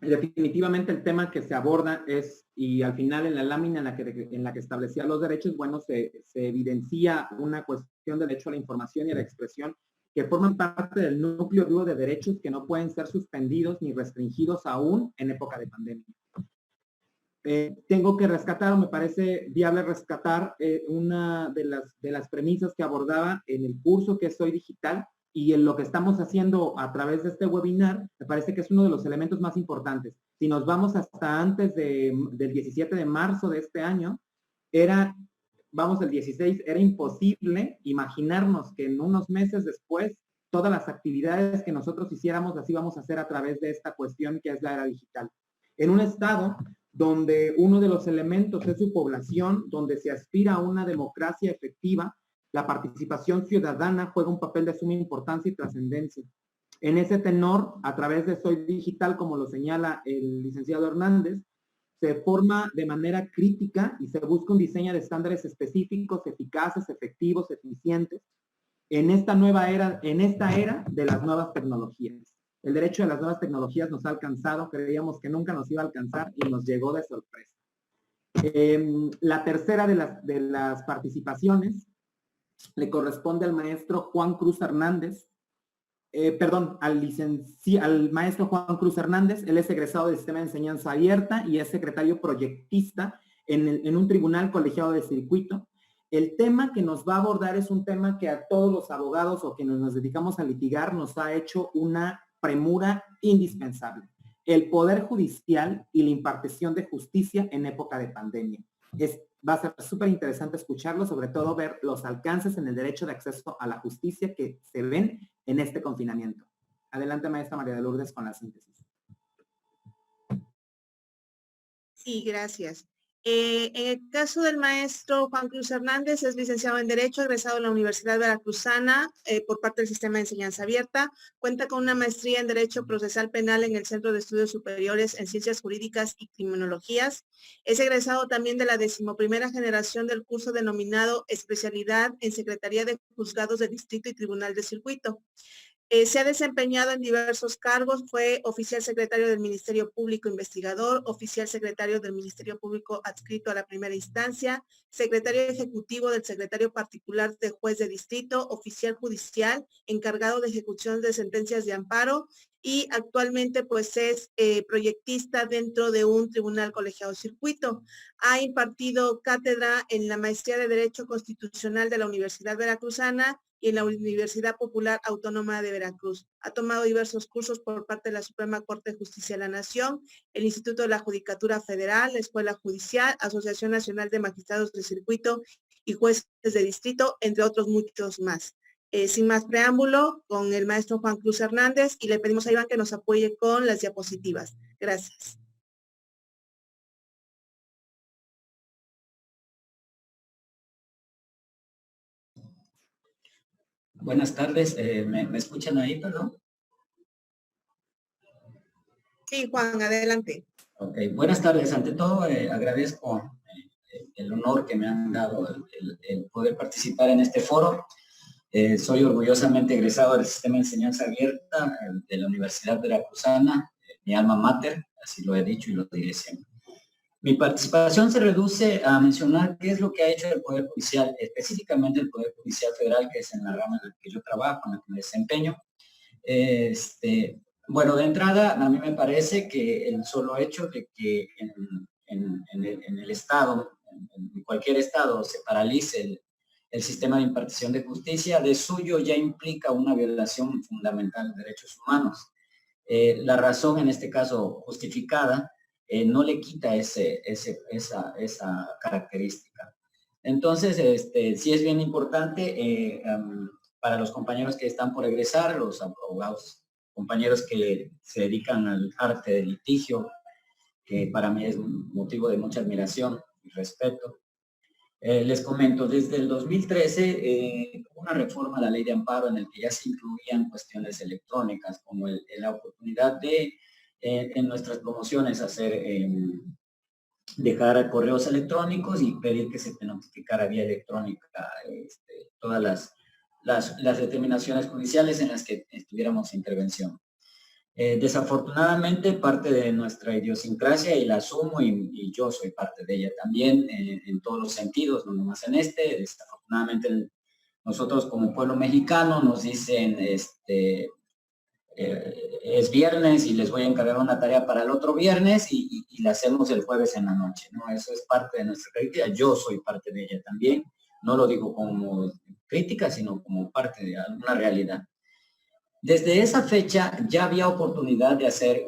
Definitivamente el tema que se aborda es, y al final en la lámina en la que establecía los derechos, bueno, se evidencia una cuestión de derecho a la información y a la expresión que forman parte del núcleo duro de derechos que no pueden ser suspendidos ni restringidos aún en época de pandemia. Tengo que rescatar, o me parece viable rescatar, una de las premisas que abordaba en el curso que es Soy Digital, y en lo que estamos haciendo a través de este webinar, me parece que es uno de los elementos más importantes. Si nos vamos hasta antes del 17 de marzo de este año, el 16, era imposible imaginarnos que en unos meses después, todas las actividades que nosotros hiciéramos las íbamos a hacer a través de esta cuestión que es la era digital. En un estado donde uno de los elementos es su población, donde se aspira a una democracia efectiva, la participación ciudadana juega un papel de suma importancia y trascendencia. En ese tenor, a través de Soy Digital, como lo señala el licenciado Hernández, se forma de manera crítica y se busca un diseño de estándares específicos, eficaces, efectivos, eficientes, en esta nueva era, en esta era de las nuevas tecnologías. El derecho de las nuevas tecnologías nos ha alcanzado, creíamos que nunca nos iba a alcanzar y nos llegó de sorpresa. La tercera de las participaciones le corresponde al maestro Juan Cruz Hernández, al maestro Juan Cruz Hernández. Él es egresado del Sistema de Enseñanza Abierta y es secretario proyectista en un tribunal colegiado de circuito. El tema que nos va a abordar es un tema que a todos los abogados o quienes nos dedicamos a litigar nos ha hecho una premura indispensable: el poder judicial y la impartición de justicia en época de pandemia. Va a ser súper interesante escucharlo, sobre todo ver los alcances en el derecho de acceso a la justicia que se ven en este confinamiento. Adelante, maestra María de Lourdes, con la síntesis. Sí, gracias. En el caso del maestro Juan Cruz Hernández, es licenciado en Derecho, egresado de la Universidad Veracruzana por parte del Sistema de Enseñanza Abierta. Cuenta con una maestría en Derecho Procesal Penal en el Centro de Estudios Superiores en Ciencias Jurídicas y Criminologías. Es egresado también de la 11ª generación del curso denominado Especialidad en Secretaría de Juzgados de Distrito y Tribunal de Circuito. Se ha desempeñado en diversos cargos, fue oficial secretario del Ministerio Público Investigador, oficial secretario del Ministerio Público adscrito a la primera instancia, secretario ejecutivo del secretario particular de juez de distrito, oficial judicial, encargado de ejecución de sentencias de amparo y actualmente pues es proyectista dentro de un tribunal colegiado circuito. Ha impartido cátedra en la Maestría de Derecho Constitucional de la Universidad Veracruzana y en la Universidad Popular Autónoma de Veracruz. Ha tomado diversos cursos por parte de la Suprema Corte de Justicia de la Nación, el Instituto de la Judicatura Federal, la Escuela Judicial, Asociación Nacional de Magistrados de Circuito y Jueces de Distrito, entre otros muchos más. Sin más preámbulo, con el maestro Juan Cruz Hernández, y le pedimos a Iván que nos apoye con las diapositivas. Gracias. Buenas tardes, ¿me escuchan ahí, perdón? Sí, Juan, adelante. Ok, buenas tardes. Ante todo, agradezco el honor que me han dado el poder participar en este foro. Soy orgullosamente egresado del Sistema de Enseñanza Abierta de la Universidad Veracruzana, mi alma mater, así lo he dicho y lo diré siempre. Mi participación se reduce a mencionar qué es lo que ha hecho el Poder Judicial, específicamente el Poder Judicial Federal, que es en la rama en la que yo trabajo, en la que me desempeño. Bueno, de entrada, a mí me parece que el solo hecho de que en el Estado, en cualquier Estado, se paralice el sistema de impartición de justicia, de suyo ya implica una violación fundamental de derechos humanos. La razón, en este caso justificada, no le quita esa característica. Entonces, sí es bien importante para los compañeros que están por egresar, los abogados, compañeros que se dedican al arte del litigio, que para mí es un motivo de mucha admiración y respeto. Les comento, desde el 2013 hubo una reforma a la ley de amparo en el que ya se incluían cuestiones electrónicas, como la oportunidad de, en nuestras promociones, dejar correos electrónicos y pedir que se te notificara vía electrónica todas las determinaciones judiciales en las que tuviéramos intervención. Desafortunadamente, parte de nuestra idiosincrasia, y la asumo, y yo soy parte de ella también, en todos los sentidos, no nomás en desafortunadamente nosotros como pueblo mexicano nos dicen, es viernes y les voy a encargar una tarea para el otro viernes y la hacemos el jueves en la noche, ¿no? Eso es parte de nuestra crítica, yo soy parte de ella también, no lo digo como crítica, sino como parte de una realidad. Desde esa fecha ya había oportunidad de hacer,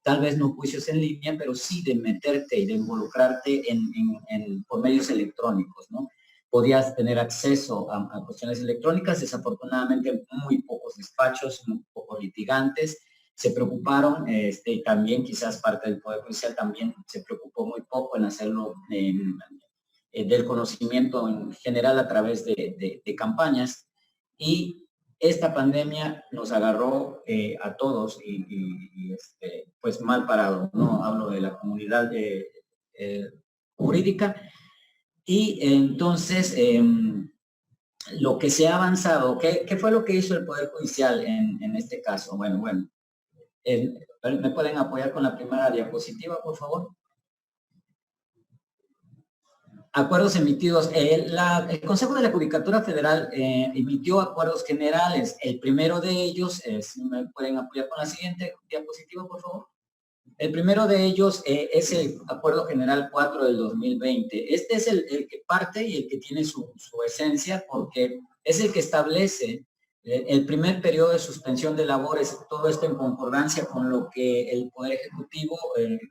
tal vez no juicios en línea, pero sí de meterte y de involucrarte por medios electrónicos, ¿no? Podías tener acceso a cuestiones electrónicas. Desafortunadamente, muy pocos despachos, muy pocos litigantes se preocuparon, y también quizás parte del Poder Judicial también se preocupó muy poco en hacerlo del conocimiento en general a través de campañas. Y esta pandemia nos agarró a todos pues mal parado, ¿no? Hablo de la comunidad jurídica. Y entonces, lo que se ha avanzado, ¿qué fue lo que hizo el Poder Judicial en este caso? Bueno, ¿me pueden apoyar con la primera diapositiva, por favor? Acuerdos emitidos. El Consejo de la Judicatura Federal emitió acuerdos generales. El primero de ellos, si me pueden apoyar con la siguiente diapositiva, por favor. El primero de ellos es el Acuerdo General 4 del 2020. Este es el que parte y el que tiene su esencia, porque es el que establece el primer periodo de suspensión de labores, todo esto en concordancia con lo que el Poder Ejecutivo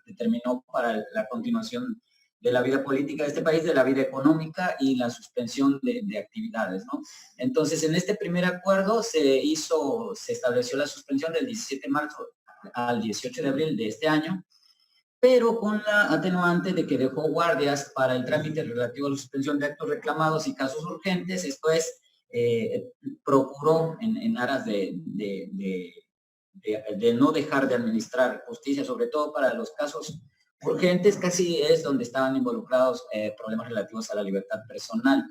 determinó para la continuación de la vida política de este país, de la vida económica y la suspensión de actividades, ¿no? Entonces, en este primer acuerdo se estableció la suspensión del 17 de marzo al 18 de abril de este año, pero con la atenuante de que dejó guardias para el trámite relativo a la suspensión de actos reclamados y casos urgentes. Esto es, procuró en aras de no dejar de administrar justicia, sobre todo para los casos urgentes, casi es donde estaban involucrados problemas relativos a la libertad personal.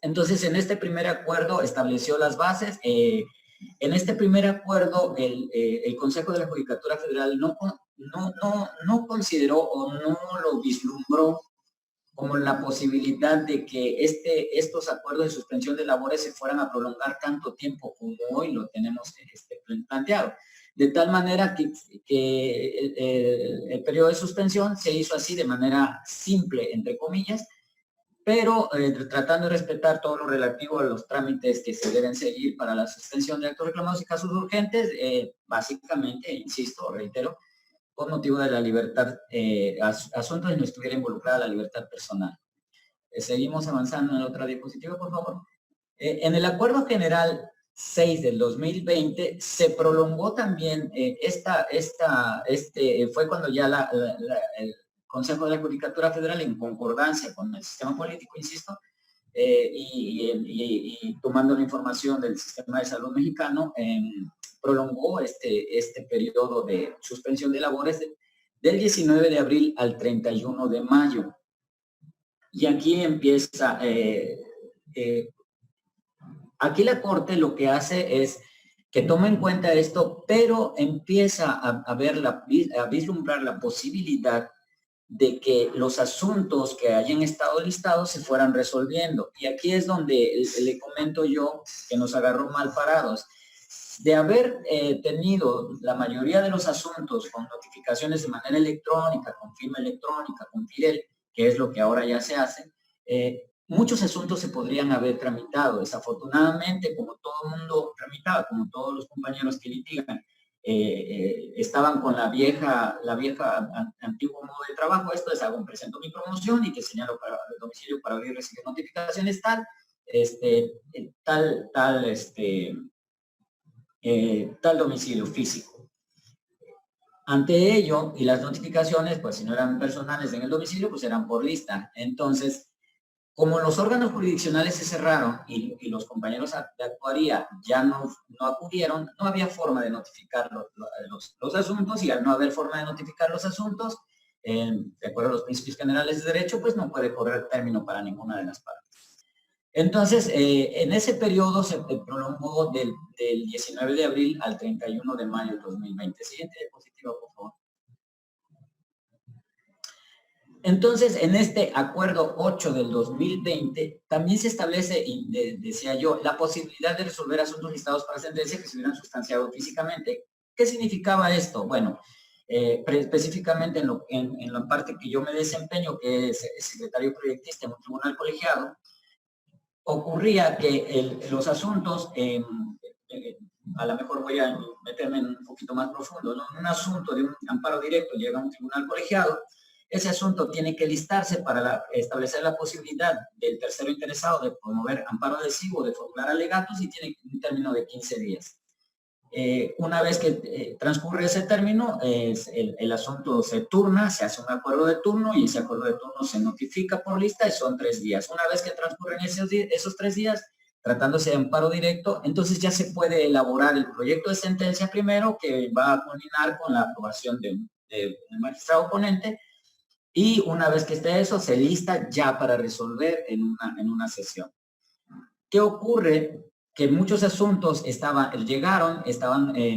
Entonces, en este primer acuerdo estableció las bases. En este primer acuerdo, el Consejo de la Judicatura Federal no consideró o no lo vislumbró como la posibilidad de que estos acuerdos de suspensión de labores se fueran a prolongar tanto tiempo como hoy lo tenemos planteado. De tal manera que el periodo de suspensión se hizo así de manera simple, entre comillas, pero tratando de respetar todo lo relativo a los trámites que se deben seguir para la suspensión de actos reclamados y casos urgentes, básicamente, insisto, reitero, por motivo de la libertad, asuntos y no estuviera involucrada la libertad personal. Seguimos avanzando en la otra diapositiva, por favor. En el Acuerdo General 6 del 2020 se prolongó también, fue cuando ya el Consejo de la Judicatura Federal, en concordancia con el sistema político, insisto, y tomando la información del sistema de salud mexicano, prolongó este periodo de suspensión de labores del 19 de abril al 31 de mayo. Y aquí empieza, aquí la Corte lo que hace es que toma en cuenta esto, pero empieza a vislumbrar la posibilidad de que los asuntos que hayan estado listados se fueran resolviendo. Y aquí es donde le comento yo que nos agarró mal parados. De haber tenido la mayoría de los asuntos con notificaciones de manera electrónica, con firma electrónica, con FIDEL, que es lo que ahora ya se hace, muchos asuntos se podrían haber tramitado. Desafortunadamente, como todo el mundo tramitaba, como todos los compañeros que litigan, estaban con la vieja antiguo modo de trabajo. Esto es: presento mi promoción y te señalo para el domicilio para abrir y recibir notificaciones tal domicilio físico. Ante ello, y las notificaciones, pues si no eran personales en el domicilio, pues eran por lista. Entonces, como los órganos jurisdiccionales se cerraron y los compañeros de actuaría ya no acudieron, no había forma de notificar los asuntos, y al no haber forma de notificar los asuntos, de acuerdo a los principios generales de derecho, pues no puede correr término para ninguna de las partes. Entonces, en ese periodo se prolongó del 19 de abril al 31 de mayo del 2020. Siguiente diapositiva, por favor. Entonces, en este acuerdo 8 del 2020, también se establece, y decía yo, la posibilidad de resolver asuntos listados para sentencia que se hubieran sustanciado físicamente. ¿Qué significaba esto? Bueno, específicamente en la parte que yo me desempeño, que es secretario proyectista en un tribunal colegiado, ocurría que los asuntos, a lo mejor voy a meterme un poquito más profundo, ¿no? Un asunto de un amparo directo llega a un tribunal colegiado. Ese asunto tiene que listarse para establecer la posibilidad del tercero interesado de promover amparo adhesivo, de formular alegatos, y tiene un término de 15 días. Una vez que transcurre ese término, el asunto se turna, se hace un acuerdo de turno, y ese acuerdo de turno se notifica por lista y son 3 días. Una vez que transcurren esos 3 días, tratándose de amparo directo, entonces ya se puede elaborar el proyecto de sentencia primero, que va a culminar con la aprobación del magistrado ponente. Y una vez que esté eso, se lista ya para resolver en una sesión. ¿Qué ocurre? Que muchos asuntos estaban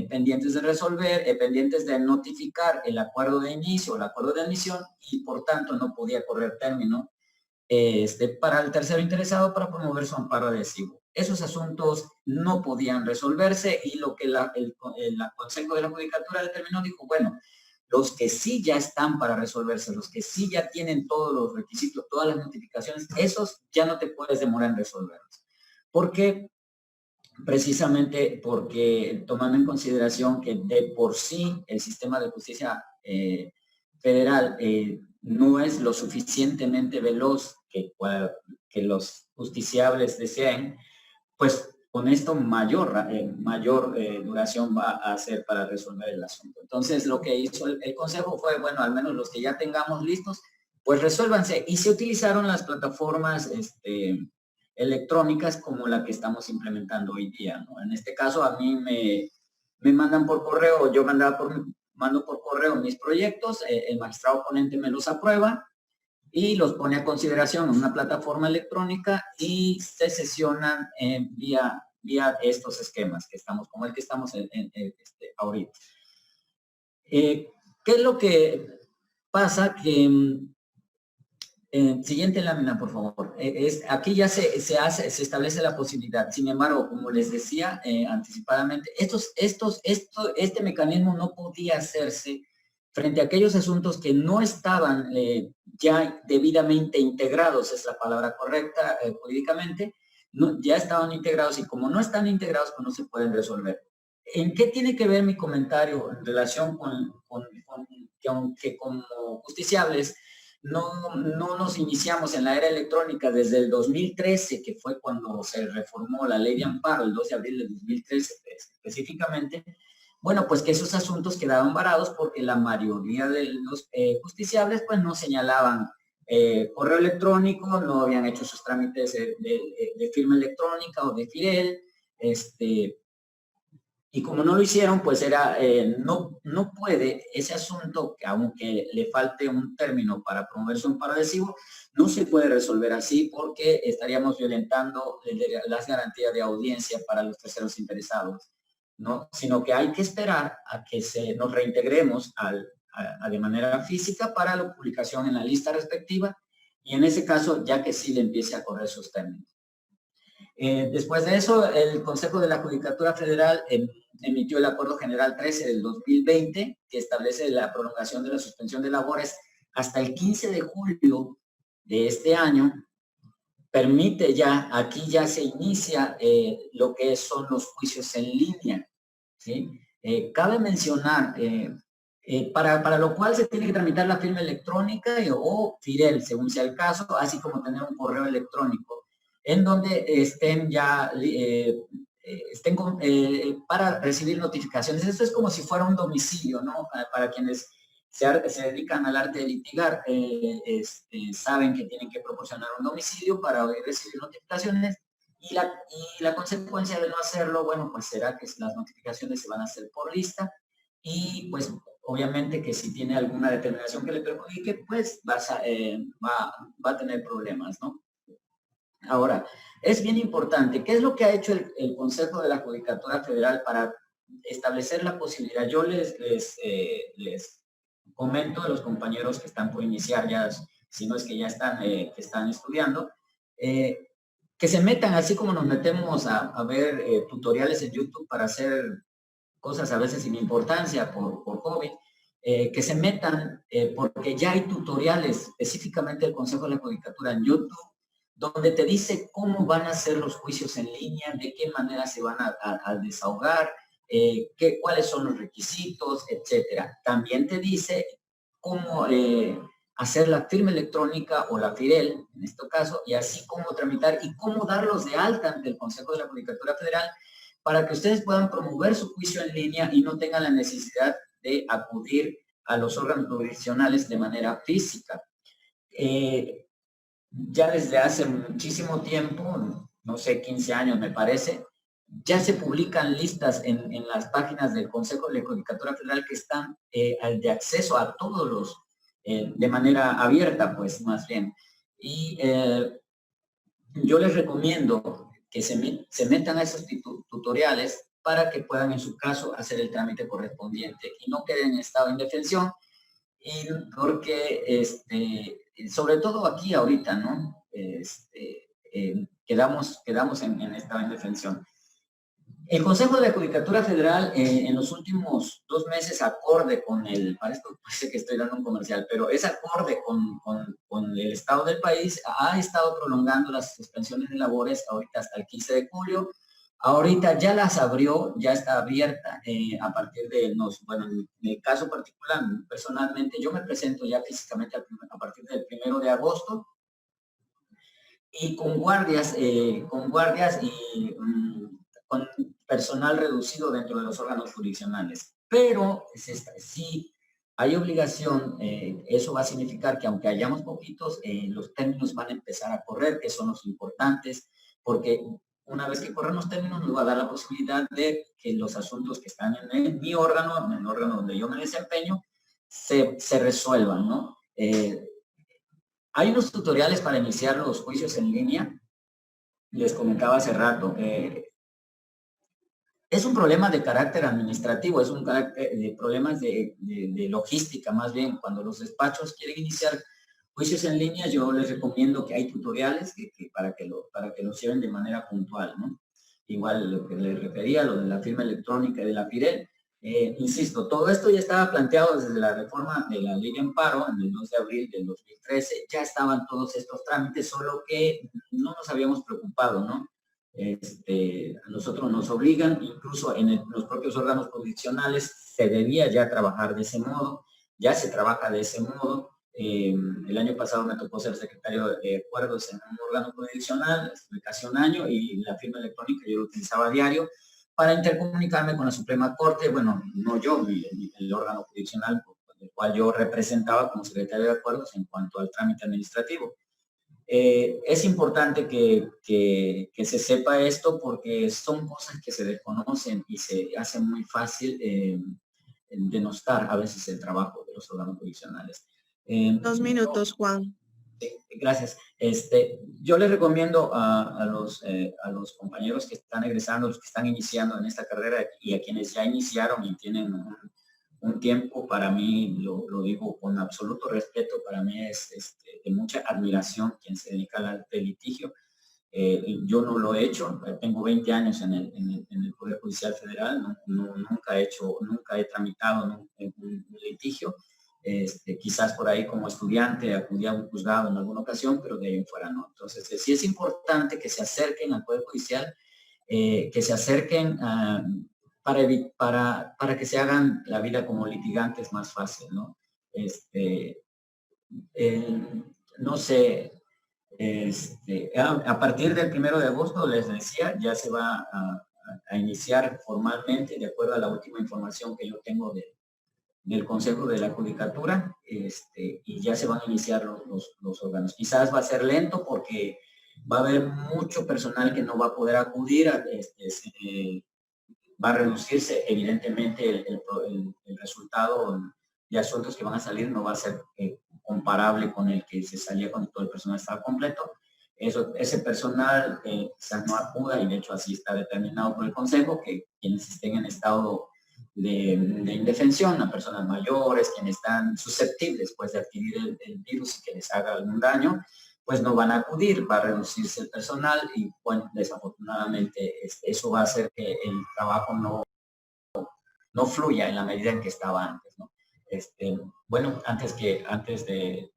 pendientes de resolver, pendientes de notificar el acuerdo de inicio o el acuerdo de admisión, y por tanto no podía correr término para el tercero interesado para promover su amparo adhesivo. Esos asuntos no podían resolverse, y lo que el Consejo de la Judicatura determinó, dijo, bueno, los que sí ya están para resolverse, los que sí ya tienen todos los requisitos, todas las notificaciones, esos ya no te puedes demorar en resolverlos. ¿Por qué? Precisamente porque, tomando en consideración que de por sí el sistema de justicia federal no es lo suficientemente veloz que los justiciables deseen, pues con esto mayor duración va a hacer para resolver el asunto. Entonces, lo que hizo el Consejo fue, bueno, al menos los que ya tengamos listos, pues resuélvanse. Y se utilizaron las plataformas electrónicas como la que estamos implementando hoy día, ¿no? En este caso, a mí me mandan por correo, yo mando por correo mis proyectos, el magistrado ponente me los aprueba y los pone a consideración en una plataforma electrónica, y se sesionan vía estos esquemas que estamos, como el que estamos ahorita. ¿Qué es lo que pasa? Que Siguiente lámina, por favor. Aquí ya se establece la posibilidad. Sin embargo, como les decía anticipadamente, este mecanismo no podía hacerse frente a aquellos asuntos que no estaban ya debidamente integrados, es la palabra correcta jurídicamente, no, ya estaban integrados, y como no están integrados, pues no se pueden resolver. ¿En qué tiene que ver mi comentario en relación con que aunque como justiciables no nos iniciamos en la era electrónica desde el 2013, que fue cuando se reformó la ley de amparo, el 2 de abril del 2013 específicamente? Bueno, pues que esos asuntos quedaron varados porque la mayoría de los justiciables pues no señalaban correo electrónico, no habían hecho sus trámites de firma electrónica o de FIREL, y como no lo hicieron, pues no puede ese asunto, que aunque le falte un término para promover su amparo adhesivo, no se puede resolver así porque estaríamos violentando las garantías de audiencia para los terceros interesados, ¿no? Sino que hay que esperar a que nos reintegremos de manera física para la publicación en la lista respectiva, y en ese caso ya que sí le empiece a correr sus términos. Después de eso, el Consejo de la Judicatura Federal emitió el Acuerdo General 13 del 2020, que establece la prolongación de la suspensión de labores hasta el 15 de julio de este año. Permite ya, aquí ya se inicia lo que son los juicios en línea, ¿sí? Cabe mencionar, para lo cual se tiene que tramitar la firma electrónica o FIREL, según sea el caso, así como tener un correo electrónico en donde estén ya, para recibir notificaciones. Esto es como si fuera un domicilio, ¿no? Para quienes se dedican al arte de litigar, saben que tienen que proporcionar un domicilio para recibir notificaciones, y la consecuencia de no hacerlo, bueno, pues será que las notificaciones se van a hacer por lista, y pues obviamente que si tiene alguna determinación que le perjudique, pues va a tener problemas, ¿no? Ahora, es bien importante, ¿qué es lo que ha hecho el Consejo de la Judicatura Federal para establecer la posibilidad? Yo les comento a los compañeros que están por iniciar ya, si no es que ya están, que están estudiando, que se metan, así como nos metemos a ver tutoriales en YouTube para hacer cosas a veces sin importancia por hobby, que se metan, porque ya hay tutoriales específicamente del Consejo de la Judicatura en YouTube, donde te dice cómo van a ser los juicios en línea, de qué manera se van a desahogar, cuáles son los requisitos, etcétera. También te dice cómo hacer la firma electrónica o la FIREL, en este caso, y así cómo tramitar y cómo darlos de alta ante el Consejo de la Judicatura Federal para que ustedes puedan promover su juicio en línea y no tengan la necesidad de acudir a los órganos jurisdiccionales de manera física. Ya desde hace muchísimo tiempo, no sé, 15 años me parece, ya se publican listas en las páginas del Consejo de la Judicatura Federal que están de acceso a todos los, de manera abierta, pues, más bien. Y yo les recomiendo que se metan a esos tutoriales para que puedan, en su caso, hacer el trámite correspondiente y no queden en estado de indefensión, y porque, sobre todo aquí ahorita, ¿no? Quedamos en estado de indefensión. El Consejo de la Judicatura Federal en los últimos 2 meses, acorde con parece que estoy dando un comercial, pero es acorde con el estado del país, ha estado prolongando las suspensiones de labores ahorita hasta el 15 de julio. Ahorita ya las abrió, ya está abierta a partir de, bueno, en el caso particular, personalmente, yo me presento ya físicamente a partir del 1 de agosto, y con guardias y con personal reducido dentro de los órganos jurisdiccionales. Pero sí hay obligación, eso va a significar que aunque hayamos poquitos, los términos van a empezar a correr, que son los importantes, porque una vez que corran los términos nos va a dar la posibilidad de que los asuntos que están en mi órgano, en el órgano donde yo me desempeño, se resuelvan, ¿no? Hay unos tutoriales para iniciar los juicios en línea. Les comentaba hace rato, es un problema de carácter administrativo, es un carácter de problemas de logística, más bien, cuando los despachos quieren iniciar Juicios en línea, yo les recomiendo que hay tutoriales para que lo lleven de manera puntual, ¿no? Igual lo que les refería, lo de la firma electrónica y de la FIREL. Insisto, todo esto ya estaba planteado desde la reforma de la ley de amparo en el 2 de abril del 2013. Ya estaban todos estos trámites, solo que no nos habíamos preocupado, ¿no? A nosotros nos obligan, incluso en los propios órganos jurisdiccionales se debía ya trabajar de ese modo, ya se trabaja de ese modo. El año pasado me tocó ser secretario de acuerdos en un órgano jurisdiccional, estuve casi un año, y la firma electrónica yo lo utilizaba a diario para intercomunicarme con la Suprema Corte, bueno, no yo, el órgano jurisdiccional el cual yo representaba como secretario de acuerdos en cuanto al trámite administrativo. Es importante que se sepa esto porque son cosas que se desconocen y se hace muy fácil denostar a veces el trabajo de los órganos jurisdiccionales. 2 minutos, Juan. Gracias. Yo les recomiendo a los compañeros que están egresando, los que están iniciando en esta carrera y a quienes ya iniciaron y tienen un tiempo, para mí, lo digo con absoluto respeto, para mí es de mucha admiración quien se dedica al litigio. Yo no lo he hecho, tengo 20 años en el Poder Judicial Federal, nunca he tramitado un litigio. Quizás por ahí como estudiante acudí a un juzgado en alguna ocasión, pero de ahí en fuera no. Entonces, sí es importante que se acerquen al Poder Judicial, que se acerquen para que se hagan la vida como litigantes más fácil, ¿no? No sé, a partir del 1 de agosto, les decía, ya se va a iniciar formalmente, de acuerdo a la última información que yo tengo del Consejo de la Judicatura, y ya se van a iniciar los órganos. Quizás va a ser lento porque va a haber mucho personal que no va a poder acudir, va a reducirse evidentemente el resultado de asuntos que van a salir, no va a ser comparable con el que se salía cuando todo el personal estaba completo. Ese personal quizás no acuda, y de hecho así está determinado por el Consejo, que quienes estén en estado de indefensión, a personas mayores, quienes están susceptibles pues de adquirir el virus y que les haga algún daño, pues no van a acudir, va a reducirse el personal y bueno, desafortunadamente eso va a hacer que el trabajo no fluya en la medida en que estaba antes, ¿no? Bueno, antes de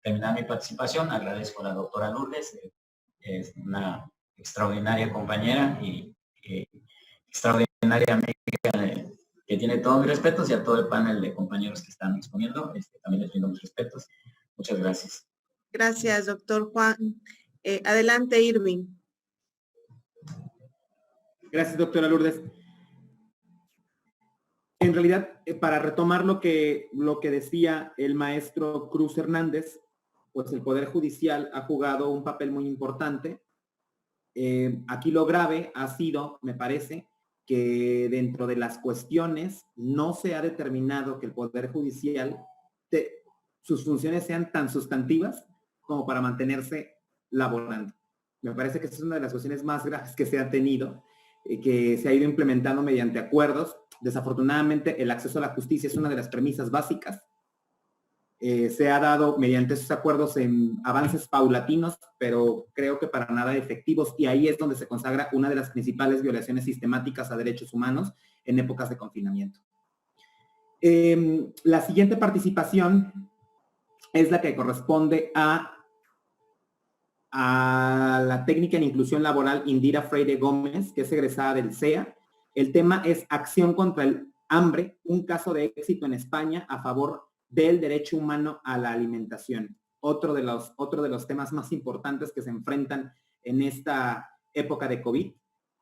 terminar mi participación, agradezco a la doctora Lourdes, es una extraordinaria compañera y extraordinaria amiga que tiene todos mis respetos, y a todo el panel de compañeros que están exponiendo, también les brindo mis respetos. Muchas gracias. Gracias, doctor Juan. Adelante, Irving. Gracias, doctora Lourdes. En realidad, para retomar lo que decía el maestro Cruz Hernández, pues el Poder Judicial ha jugado un papel muy importante. Aquí lo grave ha sido, me parece, que dentro de las cuestiones no se ha determinado que el Poder Judicial, sus funciones sean tan sustantivas como para mantenerse laborando. Me parece que esta es una de las cuestiones más graves que se ha tenido, que se ha ido implementando mediante acuerdos. Desafortunadamente, el acceso a la justicia es una de las premisas básicas. Se ha dado mediante esos acuerdos en avances paulatinos, pero creo que para nada efectivos, y ahí es donde se consagra una de las principales violaciones sistemáticas a derechos humanos en épocas de confinamiento. La siguiente participación es la que corresponde a la técnica en inclusión laboral Indira Freire Gómez, que es egresada del CEA. El tema es acción contra el hambre, un caso de éxito en España a favor del derecho humano a la alimentación. Otro de los temas más importantes que se enfrentan en esta época de COVID.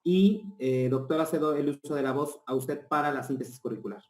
Y, doctora, cedo el uso de la voz a usted para la síntesis curricular.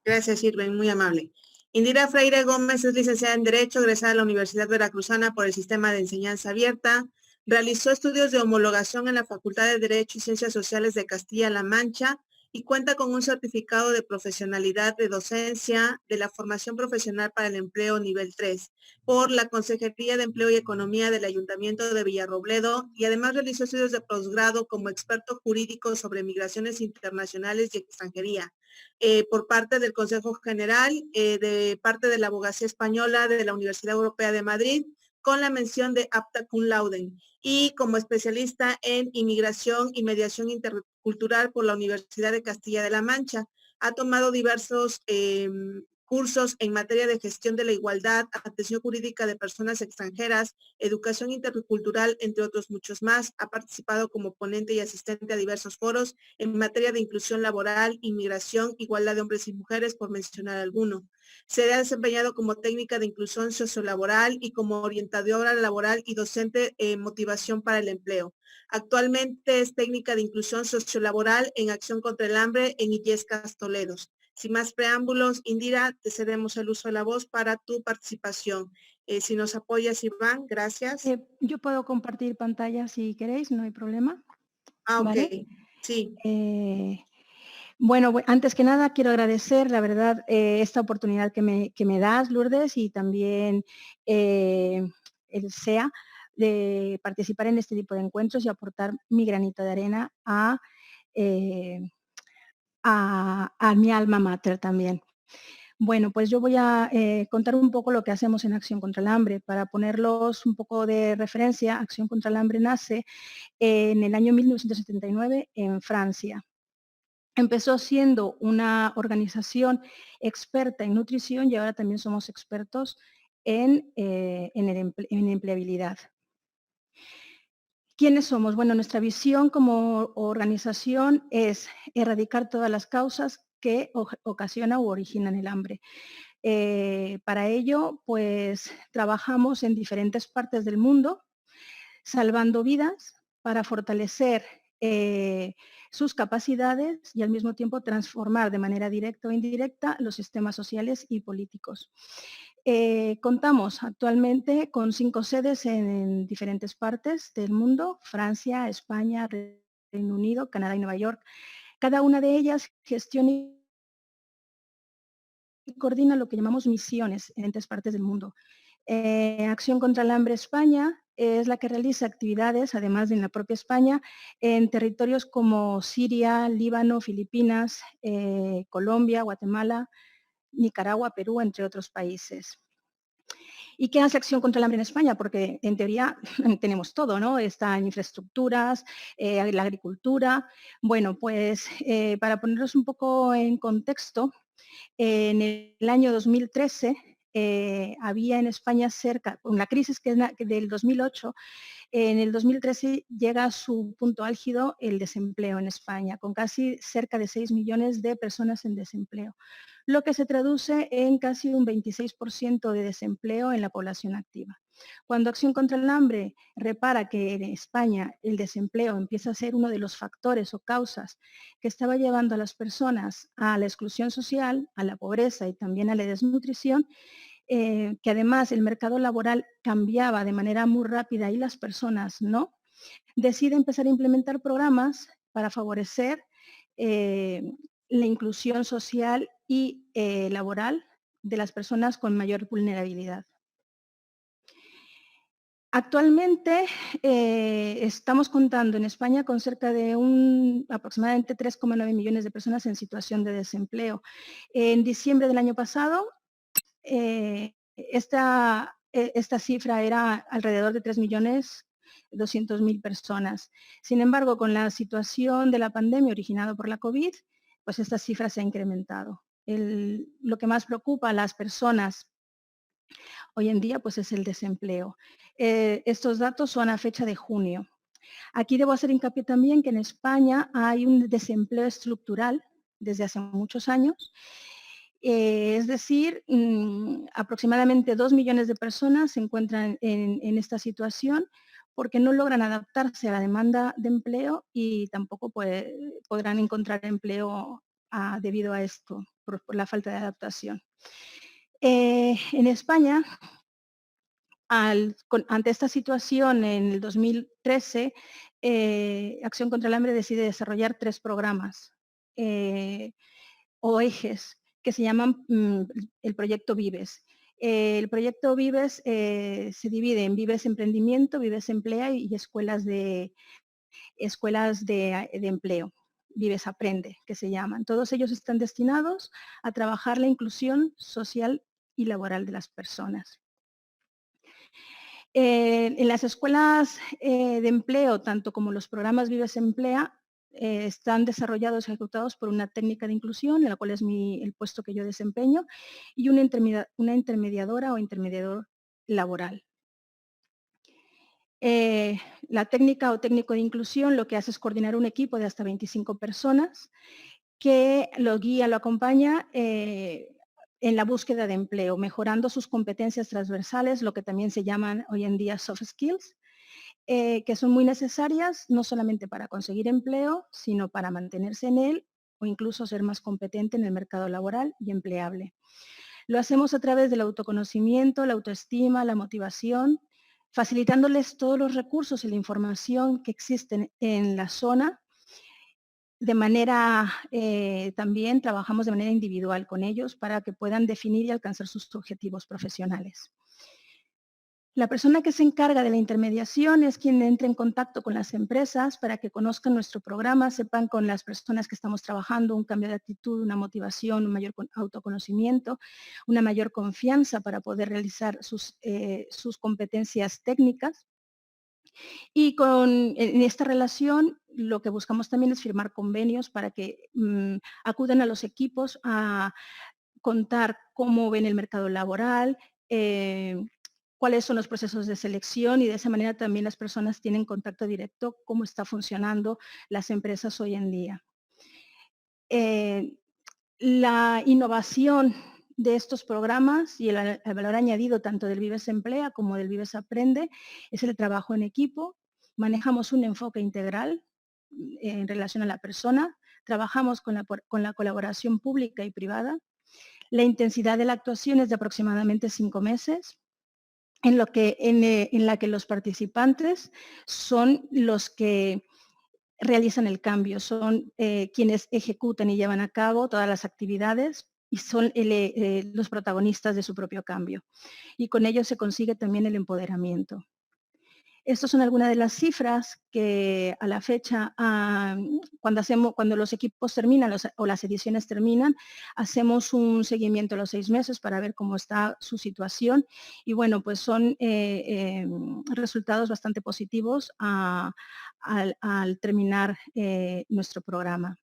Gracias, Irving, muy amable. Indira Freire Gómez es licenciada en Derecho, egresada de la Universidad Veracruzana por el Sistema de Enseñanza Abierta. Realizó estudios de homologación en la Facultad de Derecho y Ciencias Sociales de Castilla-La Mancha y cuenta con un certificado de profesionalidad de docencia de la formación profesional para el empleo nivel 3 por la Consejería de Empleo y Economía del Ayuntamiento de Villarrobledo, y además realizó estudios de posgrado como experto jurídico sobre migraciones internacionales y extranjería. por parte del Consejo General, de parte de la Abogacía Española de la Universidad Europea de Madrid, con la mención de apta cum laude, y como especialista en inmigración y mediación intercultural por la Universidad de Castilla de la Mancha. Ha tomado diversos cursos en materia de gestión de la igualdad, atención jurídica de personas extranjeras, educación intercultural, entre otros muchos más. Ha participado como ponente y asistente a diversos foros en materia de inclusión laboral, inmigración, igualdad de hombres y mujeres, por mencionar alguno. Se ha desempeñado como técnica de inclusión sociolaboral y como orientadora laboral y docente en motivación para el empleo. Actualmente es técnica de inclusión sociolaboral en Acción contra el Hambre en Illescas, Toledo. Sin más preámbulos, Indira, te cedemos el uso de la voz para tu participación. Si nos apoyas, Iván, gracias. Yo puedo compartir pantalla si queréis, no hay problema. Ok, ¿Vale? sí. Bueno, antes que nada quiero agradecer, la verdad, esta oportunidad que me das, Lourdes, y también el SEA, de participar en este tipo de encuentros y aportar mi granito de arena a mi alma mater también. Bueno, pues yo voy a contar un poco lo que hacemos en Acción contra el Hambre. Para ponerlos un poco de referencia, Acción contra el Hambre nace en el año 1979 en Francia. Empezó siendo una organización experta en nutrición y ahora también somos expertos en empleabilidad. ¿Quiénes somos? Bueno, nuestra visión como organización es erradicar todas las causas que ocasionan o originan el hambre. Para ello, pues trabajamos en diferentes partes del mundo, salvando vidas para fortalecer sus capacidades y al mismo tiempo transformar de manera directa o indirecta los sistemas sociales y políticos. Contamos actualmente con 5 sedes en diferentes partes del mundo: Francia, España, Reino Unido, Canadá y Nueva York. Cada una de ellas gestiona y coordina lo que llamamos misiones en diferentes partes del mundo. Acción contra el Hambre España es la que realiza actividades, además de en la propia España, en territorios como Siria, Líbano, Filipinas, Colombia, Guatemala, Nicaragua, Perú, entre otros países. ¿Y qué hace Acción contra el Hambre en España? Porque en teoría tenemos todo, ¿no? Están infraestructuras, la agricultura. Bueno, pues para ponerlos un poco en contexto, en el año 2013 había en España con la crisis del 2008, en el 2013 llega a su punto álgido el desempleo en España, con casi cerca de 6 millones de personas en desempleo, lo que se traduce en casi un 26% de desempleo en la población activa. Cuando Acción contra el Hambre repara que en España el desempleo empieza a ser uno de los factores o causas que estaba llevando a las personas a la exclusión social, a la pobreza y también a la desnutrición, que además el mercado laboral cambiaba de manera muy rápida y las personas no, decide empezar a implementar programas para favorecer la inclusión social y laboral de las personas con mayor vulnerabilidad. Actualmente estamos contando en España con cerca de aproximadamente 3,9 millones de personas en situación de desempleo. En diciembre del año pasado, esta cifra era alrededor de 3.200.000 personas. Sin embargo, con la situación de la pandemia originada por la COVID, pues esta cifra se ha incrementado. Lo que más preocupa a las personas hoy en día pues es el desempleo. Estos datos son a fecha de junio. Aquí debo hacer hincapié también que en España hay un desempleo estructural desde hace muchos años. Es decir, aproximadamente 2 millones de personas se encuentran en esta situación porque no logran adaptarse a la demanda de empleo y tampoco podrán encontrar empleo debido a esto, por la falta de adaptación. En España, ante esta situación, en el 2013, Acción contra el Hambre decide desarrollar 3 programas o ejes que se llaman el proyecto Vives. El proyecto Vives se divide en Vives Emprendimiento, Vives Emplea y escuelas de empleo. Vives Aprende, que se llaman. Todos ellos están destinados a trabajar la inclusión social y laboral de las personas. En las escuelas de empleo, tanto como los programas Vives Emplea, están desarrollados y ejecutados por una técnica de inclusión, en la cual es el puesto que yo desempeño, y una intermediadora o intermediador laboral. La técnica o técnico de inclusión lo que hace es coordinar un equipo de hasta 25 personas que lo guía, lo acompaña en la búsqueda de empleo, mejorando sus competencias transversales, lo que también se llaman hoy en día soft skills, que son muy necesarias no solamente para conseguir empleo, sino para mantenerse en él o incluso ser más competente en el mercado laboral y empleable. Lo hacemos a través del autoconocimiento, la autoestima, la motivación, facilitándoles todos los recursos y la información que existen en la zona. De manera, también trabajamos de manera individual con ellos para que puedan definir y alcanzar sus objetivos profesionales. La persona que se encarga de la intermediación es quien entra en contacto con las empresas para que conozcan nuestro programa, sepan con las personas que estamos trabajando un cambio de actitud, una motivación, un mayor autoconocimiento, una mayor confianza para poder realizar sus competencias técnicas. Y en esta relación lo que buscamos también es firmar convenios para que acudan a los equipos a contar cómo ven el mercado laboral, cuáles son los procesos de selección, y de esa manera también las personas tienen contacto directo cómo está funcionando las empresas hoy en día. La innovación de estos programas y el valor añadido tanto del Vives Emplea como del Vives Aprende es el trabajo en equipo. Manejamos un enfoque integral en relación a la persona, trabajamos con la colaboración pública y privada. La intensidad de la actuación es de aproximadamente 5 meses, en la que los participantes son los que realizan el cambio, son quienes ejecutan y llevan a cabo todas las actividades y son los protagonistas de su propio cambio. Y con ello se consigue también el empoderamiento. Estas son algunas de las cifras que a la fecha, cuando los equipos terminan o las ediciones terminan, hacemos un seguimiento a los 6 meses para ver cómo está su situación. Y bueno, pues son resultados bastante positivos al terminar nuestro programa.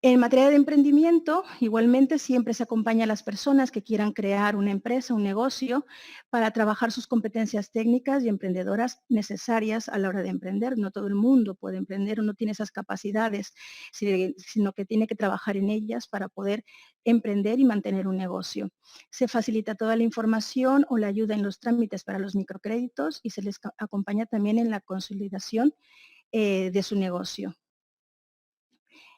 En materia de emprendimiento, igualmente siempre se acompaña a las personas que quieran crear una empresa, un negocio, para trabajar sus competencias técnicas y emprendedoras necesarias a la hora de emprender. No todo el mundo puede emprender o no tiene esas capacidades, sino que tiene que trabajar en ellas para poder emprender y mantener un negocio. Se facilita toda la información o la ayuda en los trámites para los microcréditos y se les acompaña también en la consolidación de su negocio.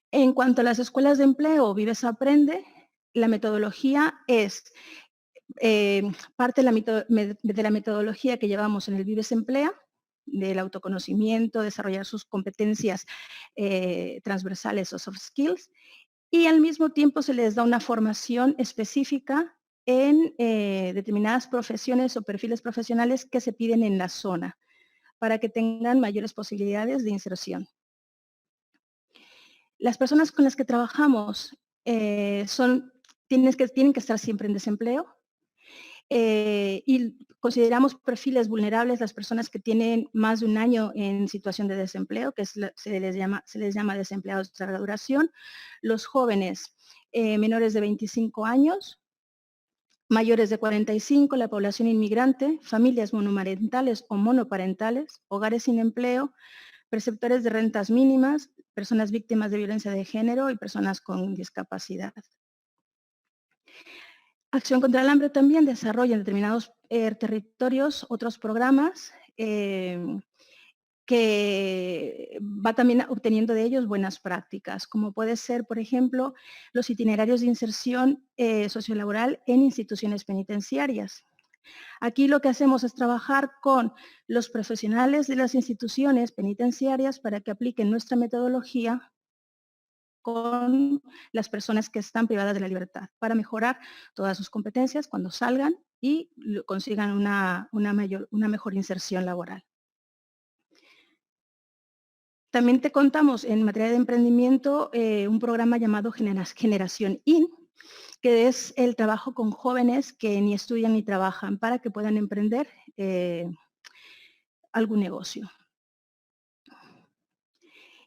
En cuanto a las escuelas de empleo, Vives Aprende, la metodología es parte de la metodología que llevamos en el Vives Emplea, del autoconocimiento, desarrollar sus competencias transversales o soft skills, y al mismo tiempo se les da una formación específica en determinadas profesiones o perfiles profesionales que se piden en la zona, para que tengan mayores posibilidades de inserción. Las personas con las que trabajamos tienen que estar siempre en desempleo y consideramos perfiles vulnerables las personas que tienen más de un año en situación de desempleo, que se les llama desempleados de larga duración, los jóvenes menores de 25 años, mayores de 45, la población inmigrante, familias monomarentales o monoparentales, hogares sin empleo, perceptores de rentas mínimas, personas víctimas de violencia de género y personas con discapacidad. Acción contra el Hambre también desarrolla en determinados territorios otros programas que va también obteniendo de ellos buenas prácticas, como puede ser, por ejemplo, los itinerarios de inserción sociolaboral en instituciones penitenciarias. Aquí lo que hacemos es trabajar con los profesionales de las instituciones penitenciarias para que apliquen nuestra metodología con las personas que están privadas de la libertad, para mejorar todas sus competencias cuando salgan y consigan una mejor inserción laboral. También te contamos en materia de emprendimiento un programa llamado Generación IN, que es el trabajo con jóvenes que ni estudian ni trabajan para que puedan emprender algún negocio.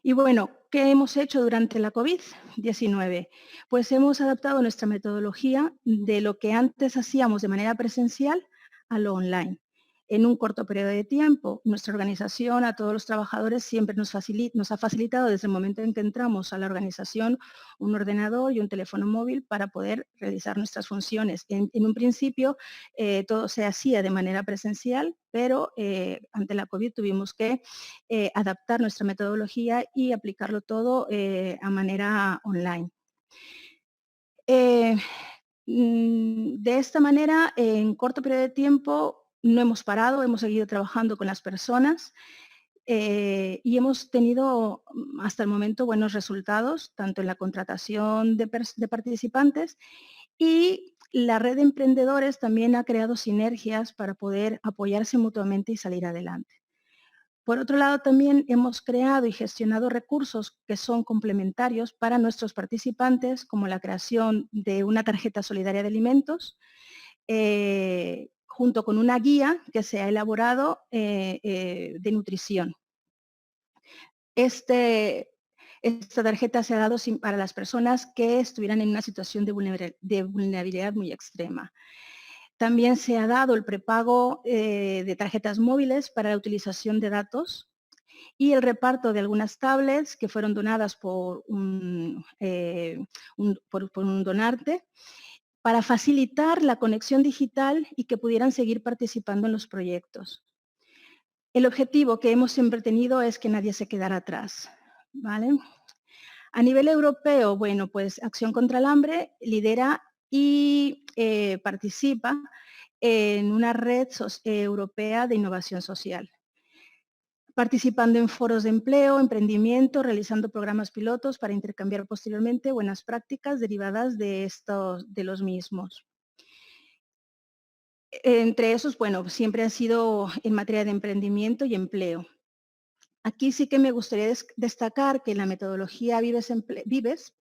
Y bueno, ¿qué hemos hecho durante la COVID-19? Pues hemos adaptado nuestra metodología de lo que antes hacíamos de manera presencial a lo online. En un corto periodo de tiempo, nuestra organización a todos los trabajadores siempre nos ha facilitado desde el momento en que entramos a la organización un ordenador y un teléfono móvil para poder realizar nuestras funciones. En un principio todo se hacía de manera presencial, pero ante la COVID tuvimos que adaptar nuestra metodología y aplicarlo todo a manera online. De esta manera, en corto periodo de tiempo, no hemos parado, hemos seguido trabajando con las personas y hemos tenido hasta el momento buenos resultados, tanto en la contratación de participantes y la red de emprendedores también ha creado sinergias para poder apoyarse mutuamente y salir adelante. Por otro lado, también hemos creado y gestionado recursos que son complementarios para nuestros participantes, como la creación de una tarjeta solidaria de alimentos, junto con una guía que se ha elaborado de nutrición. Esta tarjeta se ha dado para las personas que estuvieran en una situación de vulnerabilidad muy extrema. También se ha dado el prepago de tarjetas móviles para la utilización de datos y el reparto de algunas tablets que fueron donadas por un donante para facilitar la conexión digital y que pudieran seguir participando en los proyectos. El objetivo que hemos siempre tenido es que nadie se quedara atrás, ¿vale? A nivel europeo, bueno, pues Acción contra el Hambre lidera y participa en una red europea de innovación social, participando en foros de empleo, emprendimiento, realizando programas pilotos para intercambiar posteriormente buenas prácticas derivadas de los mismos. Entre esos, bueno, siempre ha sido en materia de emprendimiento y empleo. Aquí sí que me gustaría destacar que la metodología Vives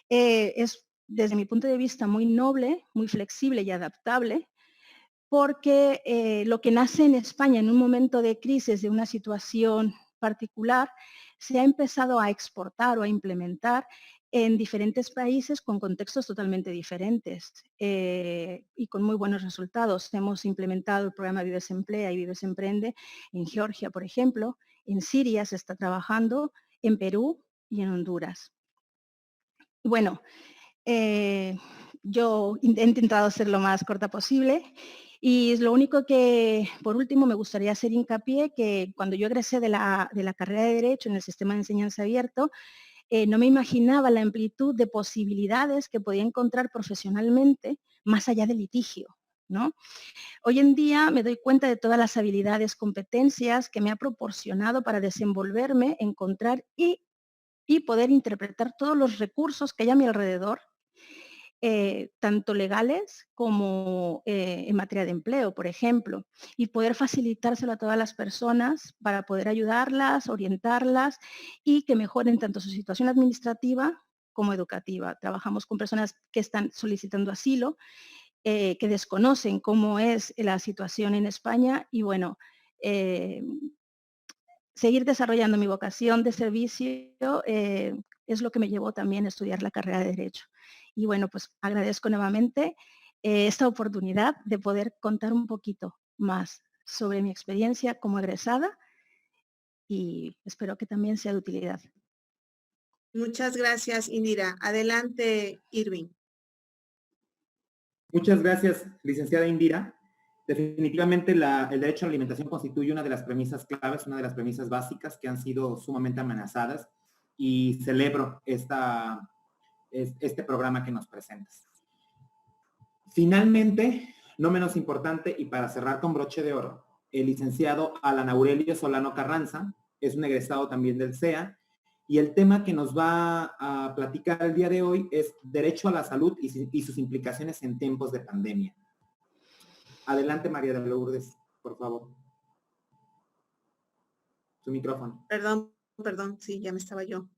es, desde mi punto de vista, muy noble, muy flexible y adaptable, porque lo que nace en España en un momento de crisis, de una situación particular, se ha empezado a exportar o a implementar en diferentes países con contextos totalmente diferentes y con muy buenos resultados. Hemos implementado el programa Vives Emplea y Vives Emprende en Georgia, por ejemplo, en Siria se está trabajando, en Perú y en Honduras. Bueno, yo he intentado ser lo más corta posible y lo único que, por último, me gustaría hacer hincapié que cuando yo egresé de la carrera de Derecho en el sistema de enseñanza abierto, no me imaginaba la amplitud de posibilidades que podía encontrar profesionalmente más allá del litigio, ¿no? Hoy en día me doy cuenta de todas las habilidades, competencias que me ha proporcionado para desenvolverme, encontrar y poder interpretar todos los recursos que hay a mi alrededor, tanto legales como en materia de empleo, por ejemplo, y poder facilitárselo a todas las personas para poder ayudarlas, orientarlas y que mejoren tanto su situación administrativa como educativa. Trabajamos con personas que están solicitando asilo, que desconocen cómo es la situación en España y bueno, seguir desarrollando mi vocación de servicio es lo que me llevó también a estudiar la carrera de Derecho. Y bueno, pues agradezco nuevamente esta oportunidad de poder contar un poquito más sobre mi experiencia como egresada y espero que también sea de utilidad. Muchas gracias, Indira. Adelante, Irving. Muchas gracias, licenciada Indira. Definitivamente el derecho a la alimentación constituye una de las premisas claves, una de las premisas básicas que han sido sumamente amenazadas y celebro este programa que nos presentas. Finalmente, no menos importante y para cerrar con broche de oro, el licenciado Alan Aurelio Solano Carranza es un egresado también del CEA y el tema que nos va a platicar el día de hoy es derecho a la salud y sus implicaciones en tiempos de pandemia. Adelante, María de Lourdes, por favor. Su micrófono. Perdón Perdón, sí, ya me estaba yo.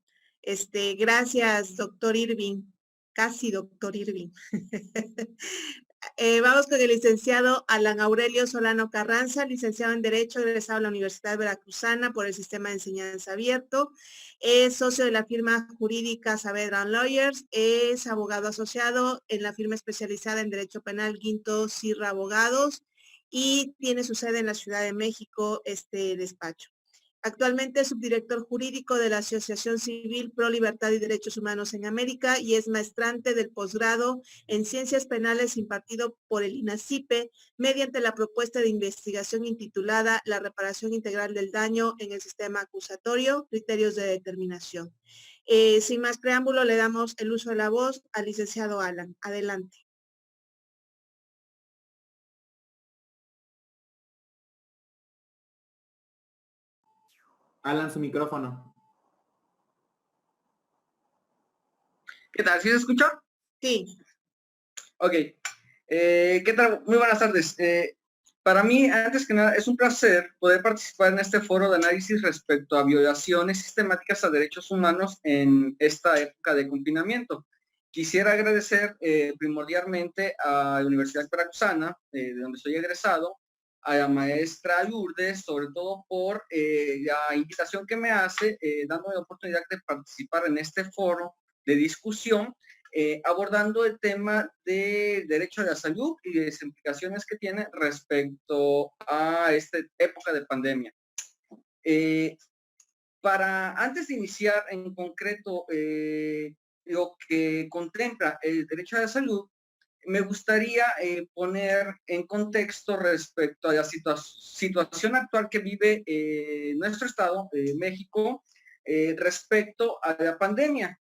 Gracias, doctor Irving. Casi doctor Irving. Vamos con el licenciado Alan Aurelio Solano Carranza, licenciado en Derecho, egresado de la Universidad Veracruzana por el Sistema de Enseñanza Abierto. Es socio de la firma jurídica Saavedra Lawyers. Es abogado asociado en la firma especializada en Derecho Penal Guinto Sirra Abogados y tiene su sede en la Ciudad de México, este despacho. Actualmente es subdirector jurídico de la Asociación Civil Pro Libertad y Derechos Humanos en América y es maestrante del posgrado en Ciencias Penales impartido por el INACIPE mediante la propuesta de investigación intitulada La reparación integral del daño en el sistema acusatorio, criterios de determinación. Sin más preámbulo, le damos el uso de la voz al licenciado Alan. Adelante. Alan, su micrófono. ¿Qué tal? ¿Sí se escucha? Sí. Ok. ¿Qué tal? Muy buenas tardes. Para mí, antes que nada, es un placer poder participar en este foro de análisis respecto a violaciones sistemáticas a derechos humanos en esta época de confinamiento. Quisiera agradecer primordialmente a la Universidad Veracruzana, de donde soy egresado, a la maestra Lourdes, sobre todo por la invitación que me hace, dándome la oportunidad de participar en este foro de discusión, abordando el tema del derecho a la salud y las implicaciones que tiene respecto a esta época de pandemia. Antes de iniciar en concreto lo que contempla el derecho a la salud, me gustaría poner en contexto respecto a la situación actual que vive nuestro estado, México, respecto a la pandemia.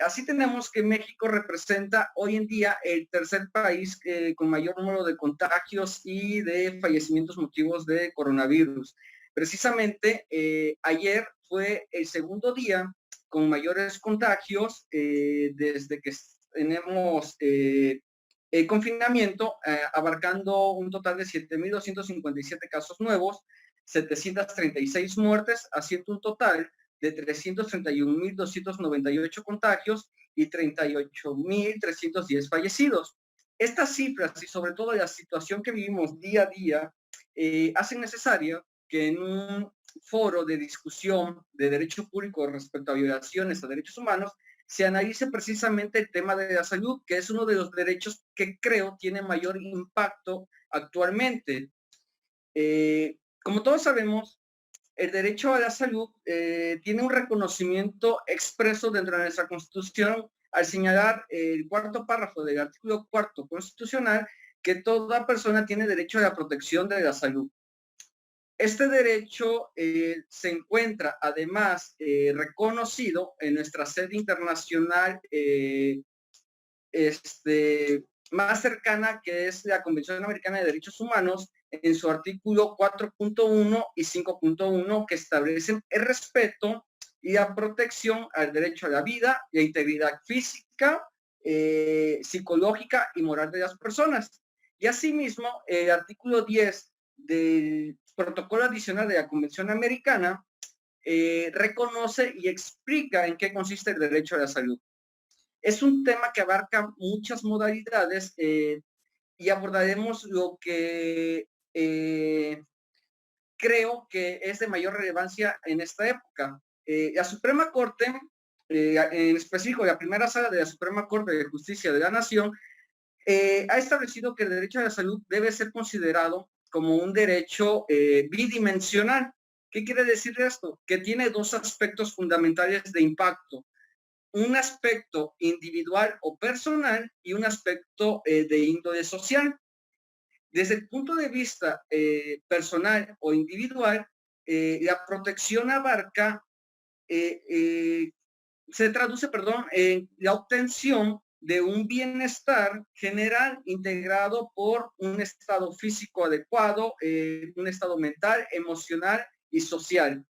Así tenemos que México representa hoy en día el tercer país con mayor número de contagios y de fallecimientos motivos de coronavirus. Precisamente ayer fue el segundo día con mayores contagios desde que tenemos el confinamiento, abarcando un total de 7.257 casos nuevos, 736 muertes, haciendo un total de 331.298 contagios y 38.310 fallecidos. Estas cifras y sobre todo la situación que vivimos día a día hacen necesario que en un foro de discusión de derecho público respecto a violaciones a derechos humanos se analice precisamente el tema de la salud, que es uno de los derechos que creo tiene mayor impacto actualmente. Como todos sabemos, el derecho a la salud tiene un reconocimiento expreso dentro de nuestra Constitución al señalar el cuarto párrafo del artículo 4 constitucional que toda persona tiene derecho a la protección de la salud. Este derecho se encuentra además reconocido en nuestra sede internacional más cercana, que es la Convención Americana de Derechos Humanos, en su artículo 4.1 y 5.1, que establecen el respeto y la protección al derecho a la vida, la integridad física, psicológica y moral de las personas. Y asimismo, el artículo 10 del protocolo adicional de la Convención Americana reconoce y explica en qué consiste el derecho a la salud. Es un tema que abarca muchas modalidades y abordaremos lo que creo que es de mayor relevancia en esta época. La Suprema Corte, en específico la primera sala de la Suprema Corte de Justicia de la Nación, ha establecido que el derecho a la salud debe ser considerado como un derecho bidimensional. ¿Qué quiere decir esto? Que tiene dos aspectos fundamentales de impacto. Un aspecto individual o personal y un aspecto de índole social. Desde el punto de vista personal o individual, la protección abarca, se traduce, en la obtención de un bienestar general integrado por un estado físico adecuado, un estado mental, emocional y social.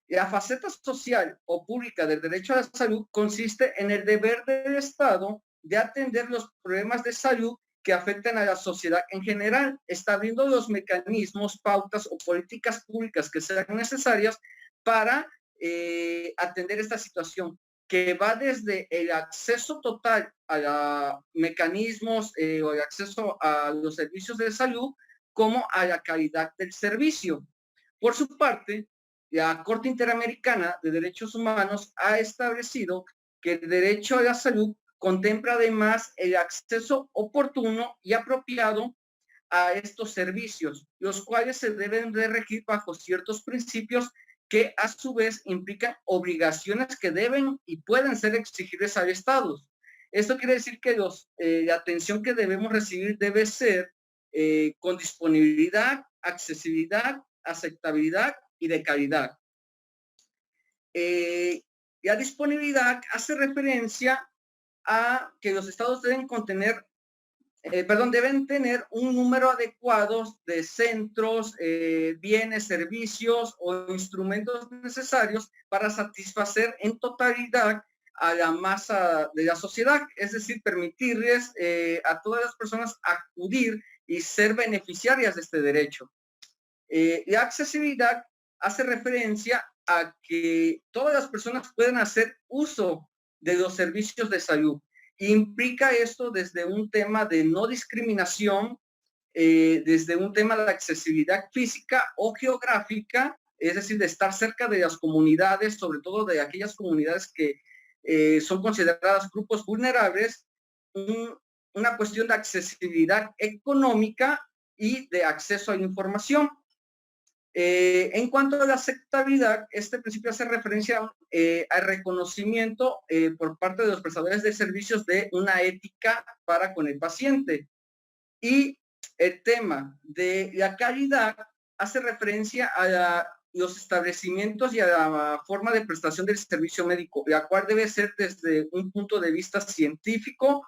La faceta social o pública del derecho a la salud consiste en el deber del Estado de atender los problemas de salud que afectan a la sociedad en general, estableciendo los mecanismos, pautas o políticas públicas que sean necesarias para atender esta situación, que va desde el acceso total a mecanismos o el acceso a los servicios de salud, como a la calidad del servicio. Por su parte, la Corte Interamericana de Derechos Humanos ha establecido que el derecho a la salud contempla además el acceso oportuno y apropiado a estos servicios, los cuales se deben de regir bajo ciertos principios que a su vez implican obligaciones que deben y pueden ser exigibles al Estado. Esto quiere decir que la atención que debemos recibir debe ser con disponibilidad, accesibilidad, aceptabilidad y de calidad. La disponibilidad hace referencia a que los estados deben deben tener un número adecuado de centros, bienes, servicios o instrumentos necesarios para satisfacer en totalidad a la masa de la sociedad, es decir, permitirles a todas las personas acudir y ser beneficiarias de este derecho. La accesibilidad hace referencia a que todas las personas pueden hacer uso de los servicios de salud. Implica esto desde un tema de no discriminación, desde un tema de accesibilidad física o geográfica, es decir, de estar cerca de las comunidades, sobre todo de aquellas comunidades que son consideradas grupos vulnerables, una cuestión de accesibilidad económica y de acceso a la información. En cuanto a la aceptabilidad, este principio hace referencia al reconocimiento por parte de los prestadores de servicios de una ética para con el paciente. Y el tema de la calidad hace referencia a los establecimientos y a la forma de prestación del servicio médico, la cual debe ser desde un punto de vista científico,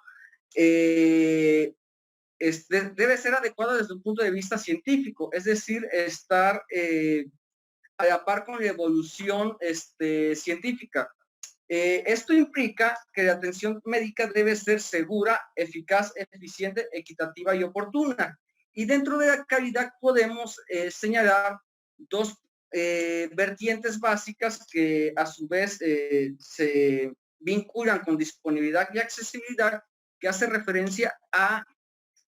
debe ser adecuada desde un punto de vista científico, es decir, estar a la par con la evolución científica. Esto implica que la atención médica debe ser segura, eficaz, eficiente, equitativa y oportuna. Y dentro de la calidad podemos señalar dos vertientes básicas que a su vez se vinculan con disponibilidad y accesibilidad, que hace referencia a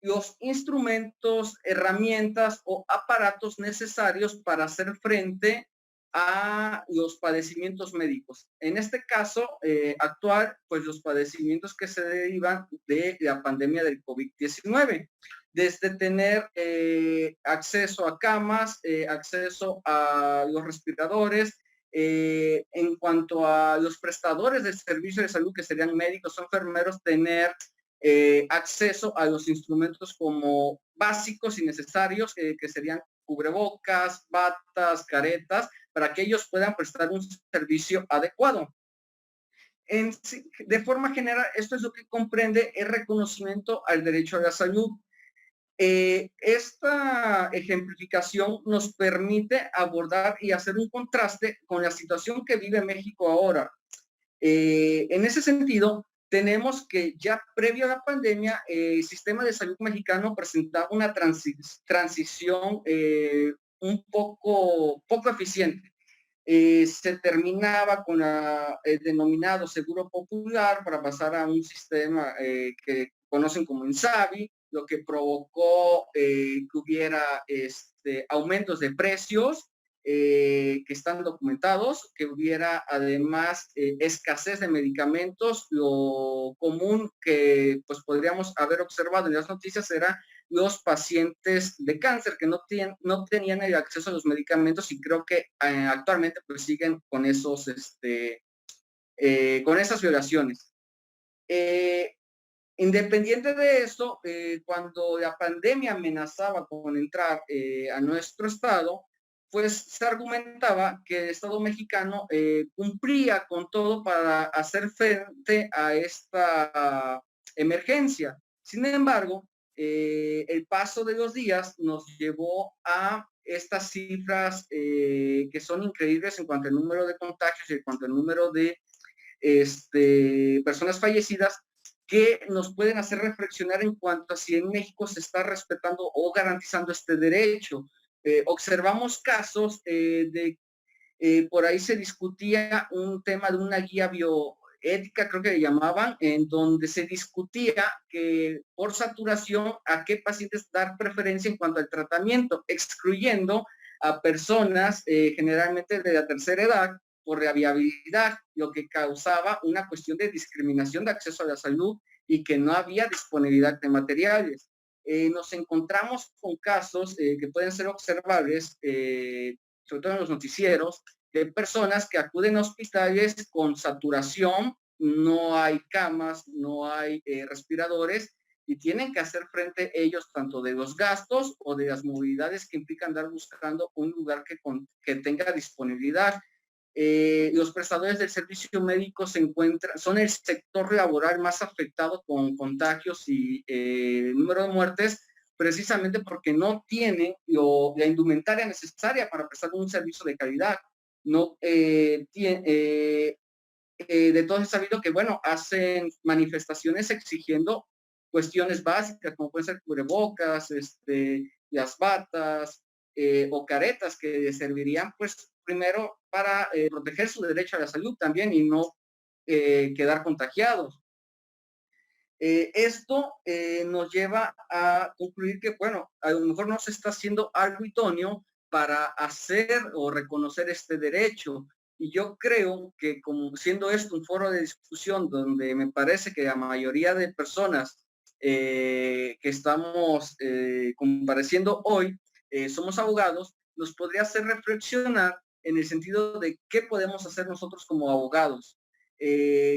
los instrumentos, herramientas o aparatos necesarios para hacer frente a los padecimientos médicos. En este caso actual, pues los padecimientos que se derivan de la pandemia del COVID-19, desde tener acceso a camas, acceso a los respiradores, en cuanto a los prestadores del servicio de salud, que serían médicos o enfermeros, tener acceso a los instrumentos como básicos y necesarios, que serían cubrebocas, batas, caretas, para que ellos puedan prestar un servicio adecuado. De forma general, esto es lo que comprende el reconocimiento al derecho a la salud. Esta ejemplificación nos permite abordar y hacer un contraste con la situación que vive México ahora. En ese sentido, tenemos que ya previo a la pandemia, el sistema de salud mexicano presentaba una transición un poco eficiente. Se terminaba con el denominado seguro popular para pasar a un sistema que conocen como INSABI, lo que provocó que hubiera aumentos de precios que están documentados, que hubiera además escasez de medicamentos. Lo común que pues podríamos haber observado en las noticias era los pacientes de cáncer que no tenían el acceso a los medicamentos, y creo que actualmente pues siguen con con esas violaciones. Independiente de esto, cuando la pandemia amenazaba con entrar a nuestro estado, pues se argumentaba que el Estado mexicano cumplía con todo para hacer frente a esta emergencia. Sin embargo, el paso de los días nos llevó a estas cifras que son increíbles en cuanto al número de contagios y en cuanto al número de personas fallecidas, que nos pueden hacer reflexionar en cuanto a si en México se está respetando o garantizando este derecho. Observamos casos de Por ahí se discutía un tema de una guía bioética, creo que le llamaban, en donde se discutía que por saturación a qué pacientes dar preferencia en cuanto al tratamiento, excluyendo a personas generalmente de la tercera edad por la viabilidad, lo que causaba una cuestión de discriminación de acceso a la salud y que no había disponibilidad de materiales. Nos encontramos con casos que pueden ser observables, sobre todo en los noticieros, de personas que acuden a hospitales con saturación, no hay camas, no hay respiradores, y tienen que hacer frente ellos tanto de los gastos o de las movilidades que implican andar buscando un lugar que tenga disponibilidad. Los prestadores del servicio médico son el sector laboral más afectado con contagios y número de muertes, precisamente porque no tienen la indumentaria necesaria para prestar un servicio de calidad. No de todos es sabido que, bueno, hacen manifestaciones exigiendo cuestiones básicas, como pueden ser cubrebocas, las batas o caretas que servirían, pues, primero para proteger su derecho a la salud también y no quedar contagiados. Esto nos lleva a concluir que, bueno, a lo mejor no se está haciendo algo idóneo para hacer o reconocer este derecho. Y yo creo que, como siendo esto un foro de discusión donde me parece que la mayoría de personas que estamos compareciendo hoy somos abogados, nos podría hacer reflexionar en el sentido de qué podemos hacer nosotros como abogados.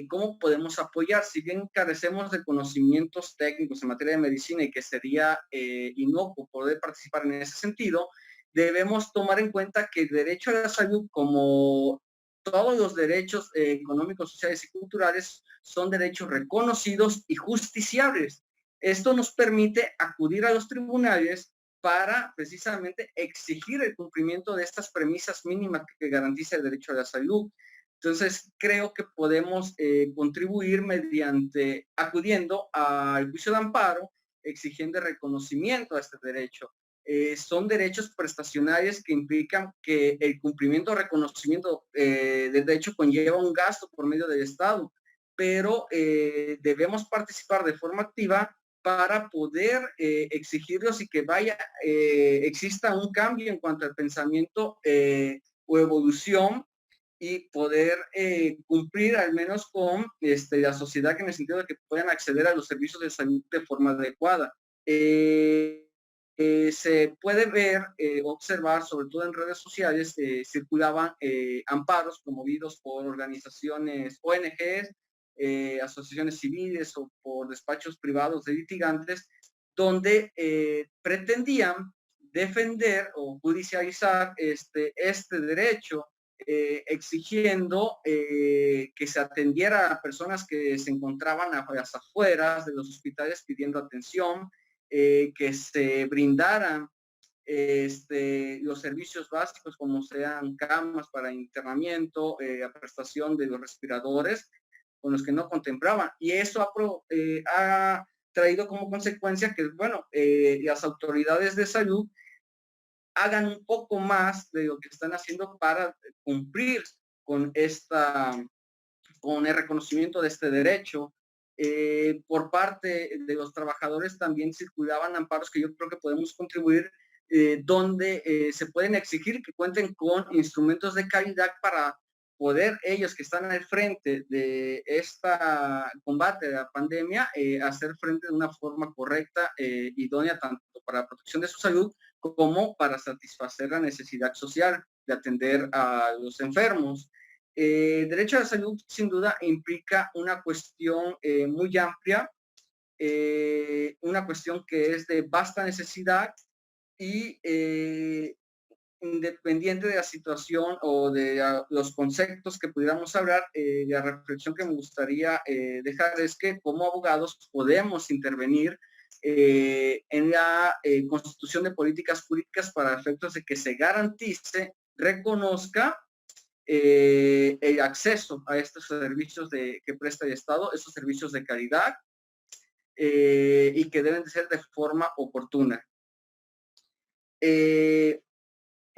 ¿Cómo podemos apoyar? Si bien carecemos de conocimientos técnicos en materia de medicina y que sería inocuo poder participar en ese sentido, debemos tomar en cuenta que el derecho a la salud, como todos los derechos económicos, sociales y culturales, son derechos reconocidos y justiciables. Esto nos permite acudir a los tribunales para precisamente exigir el cumplimiento de estas premisas mínimas que garantiza el derecho a la salud. Entonces, creo que podemos contribuir acudiendo al juicio de amparo, exigiendo el reconocimiento a este derecho. Son derechos prestacionales que implican que el cumplimiento o reconocimiento del derecho conlleva un gasto por medio del Estado, pero debemos participar de forma activa para poder exigirlos y que exista un cambio en cuanto al pensamiento o evolución y poder cumplir al menos con la sociedad, que en el sentido de que puedan acceder a los servicios de salud de forma adecuada. Se puede ver, observar, sobre todo en redes sociales, circulaban amparos promovidos por organizaciones, ONGs, asociaciones civiles o por despachos privados de litigantes, donde pretendían defender o judicializar este derecho, exigiendo que se atendiera a personas que se encontraban a las afueras de los hospitales pidiendo atención, que se brindaran los servicios básicos como sean camas para internamiento, la prestación de los respiradores, con los que no contemplaban. Y eso ha traído como consecuencia que, bueno, las autoridades de salud hagan un poco más de lo que están haciendo para cumplir con con el reconocimiento de este derecho. Por parte de los trabajadores también circulaban amparos que yo creo que podemos contribuir, donde se pueden exigir que cuenten con instrumentos de calidad para poder ellos que están al frente de combate de la pandemia, hacer frente de una forma correcta, idónea tanto para la protección de su salud como para satisfacer la necesidad social de atender a los enfermos. Derecho a la salud, sin duda, implica una cuestión muy amplia, una cuestión que es de vasta necesidad y independiente de la situación o de los conceptos que pudiéramos hablar, la reflexión que me gustaría dejar es que como abogados podemos intervenir en la constitución de políticas públicas para efectos de que se garantice, reconozca el acceso a estos servicios que presta el Estado, esos servicios de calidad, y que deben de ser de forma oportuna.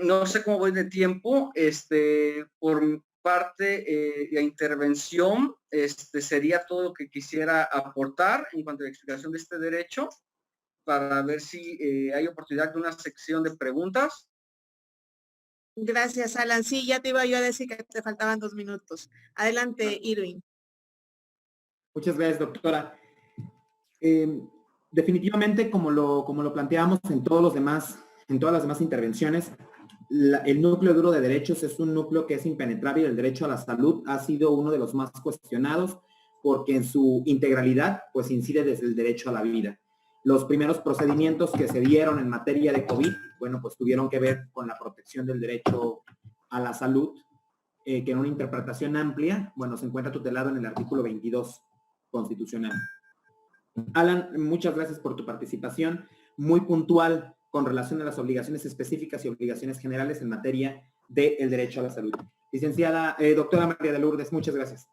no sé cómo voy de tiempo, por parte de la intervención, sería todo lo que quisiera aportar en cuanto a la explicación de este derecho, para ver si hay oportunidad de una sección de preguntas. Gracias, Alan. Sí, ya te iba yo a decir que te faltaban 2 minutos. Adelante, Irving. Muchas gracias, doctora. Definitivamente, como lo planteamos en todas las demás intervenciones, el núcleo duro de derechos es un núcleo que es impenetrable y el derecho a la salud ha sido uno de los más cuestionados porque en su integralidad pues incide desde el derecho a la vida. Los primeros procedimientos que se dieron en materia de COVID, bueno, pues tuvieron que ver con la protección del derecho a la salud, que en una interpretación amplia, bueno, se encuentra tutelado en el artículo 22 constitucional. Alan, muchas gracias por tu participación, muy puntual con relación a las obligaciones específicas y obligaciones generales en materia del derecho a la salud. Licenciada, doctora María de Lourdes, muchas gracias.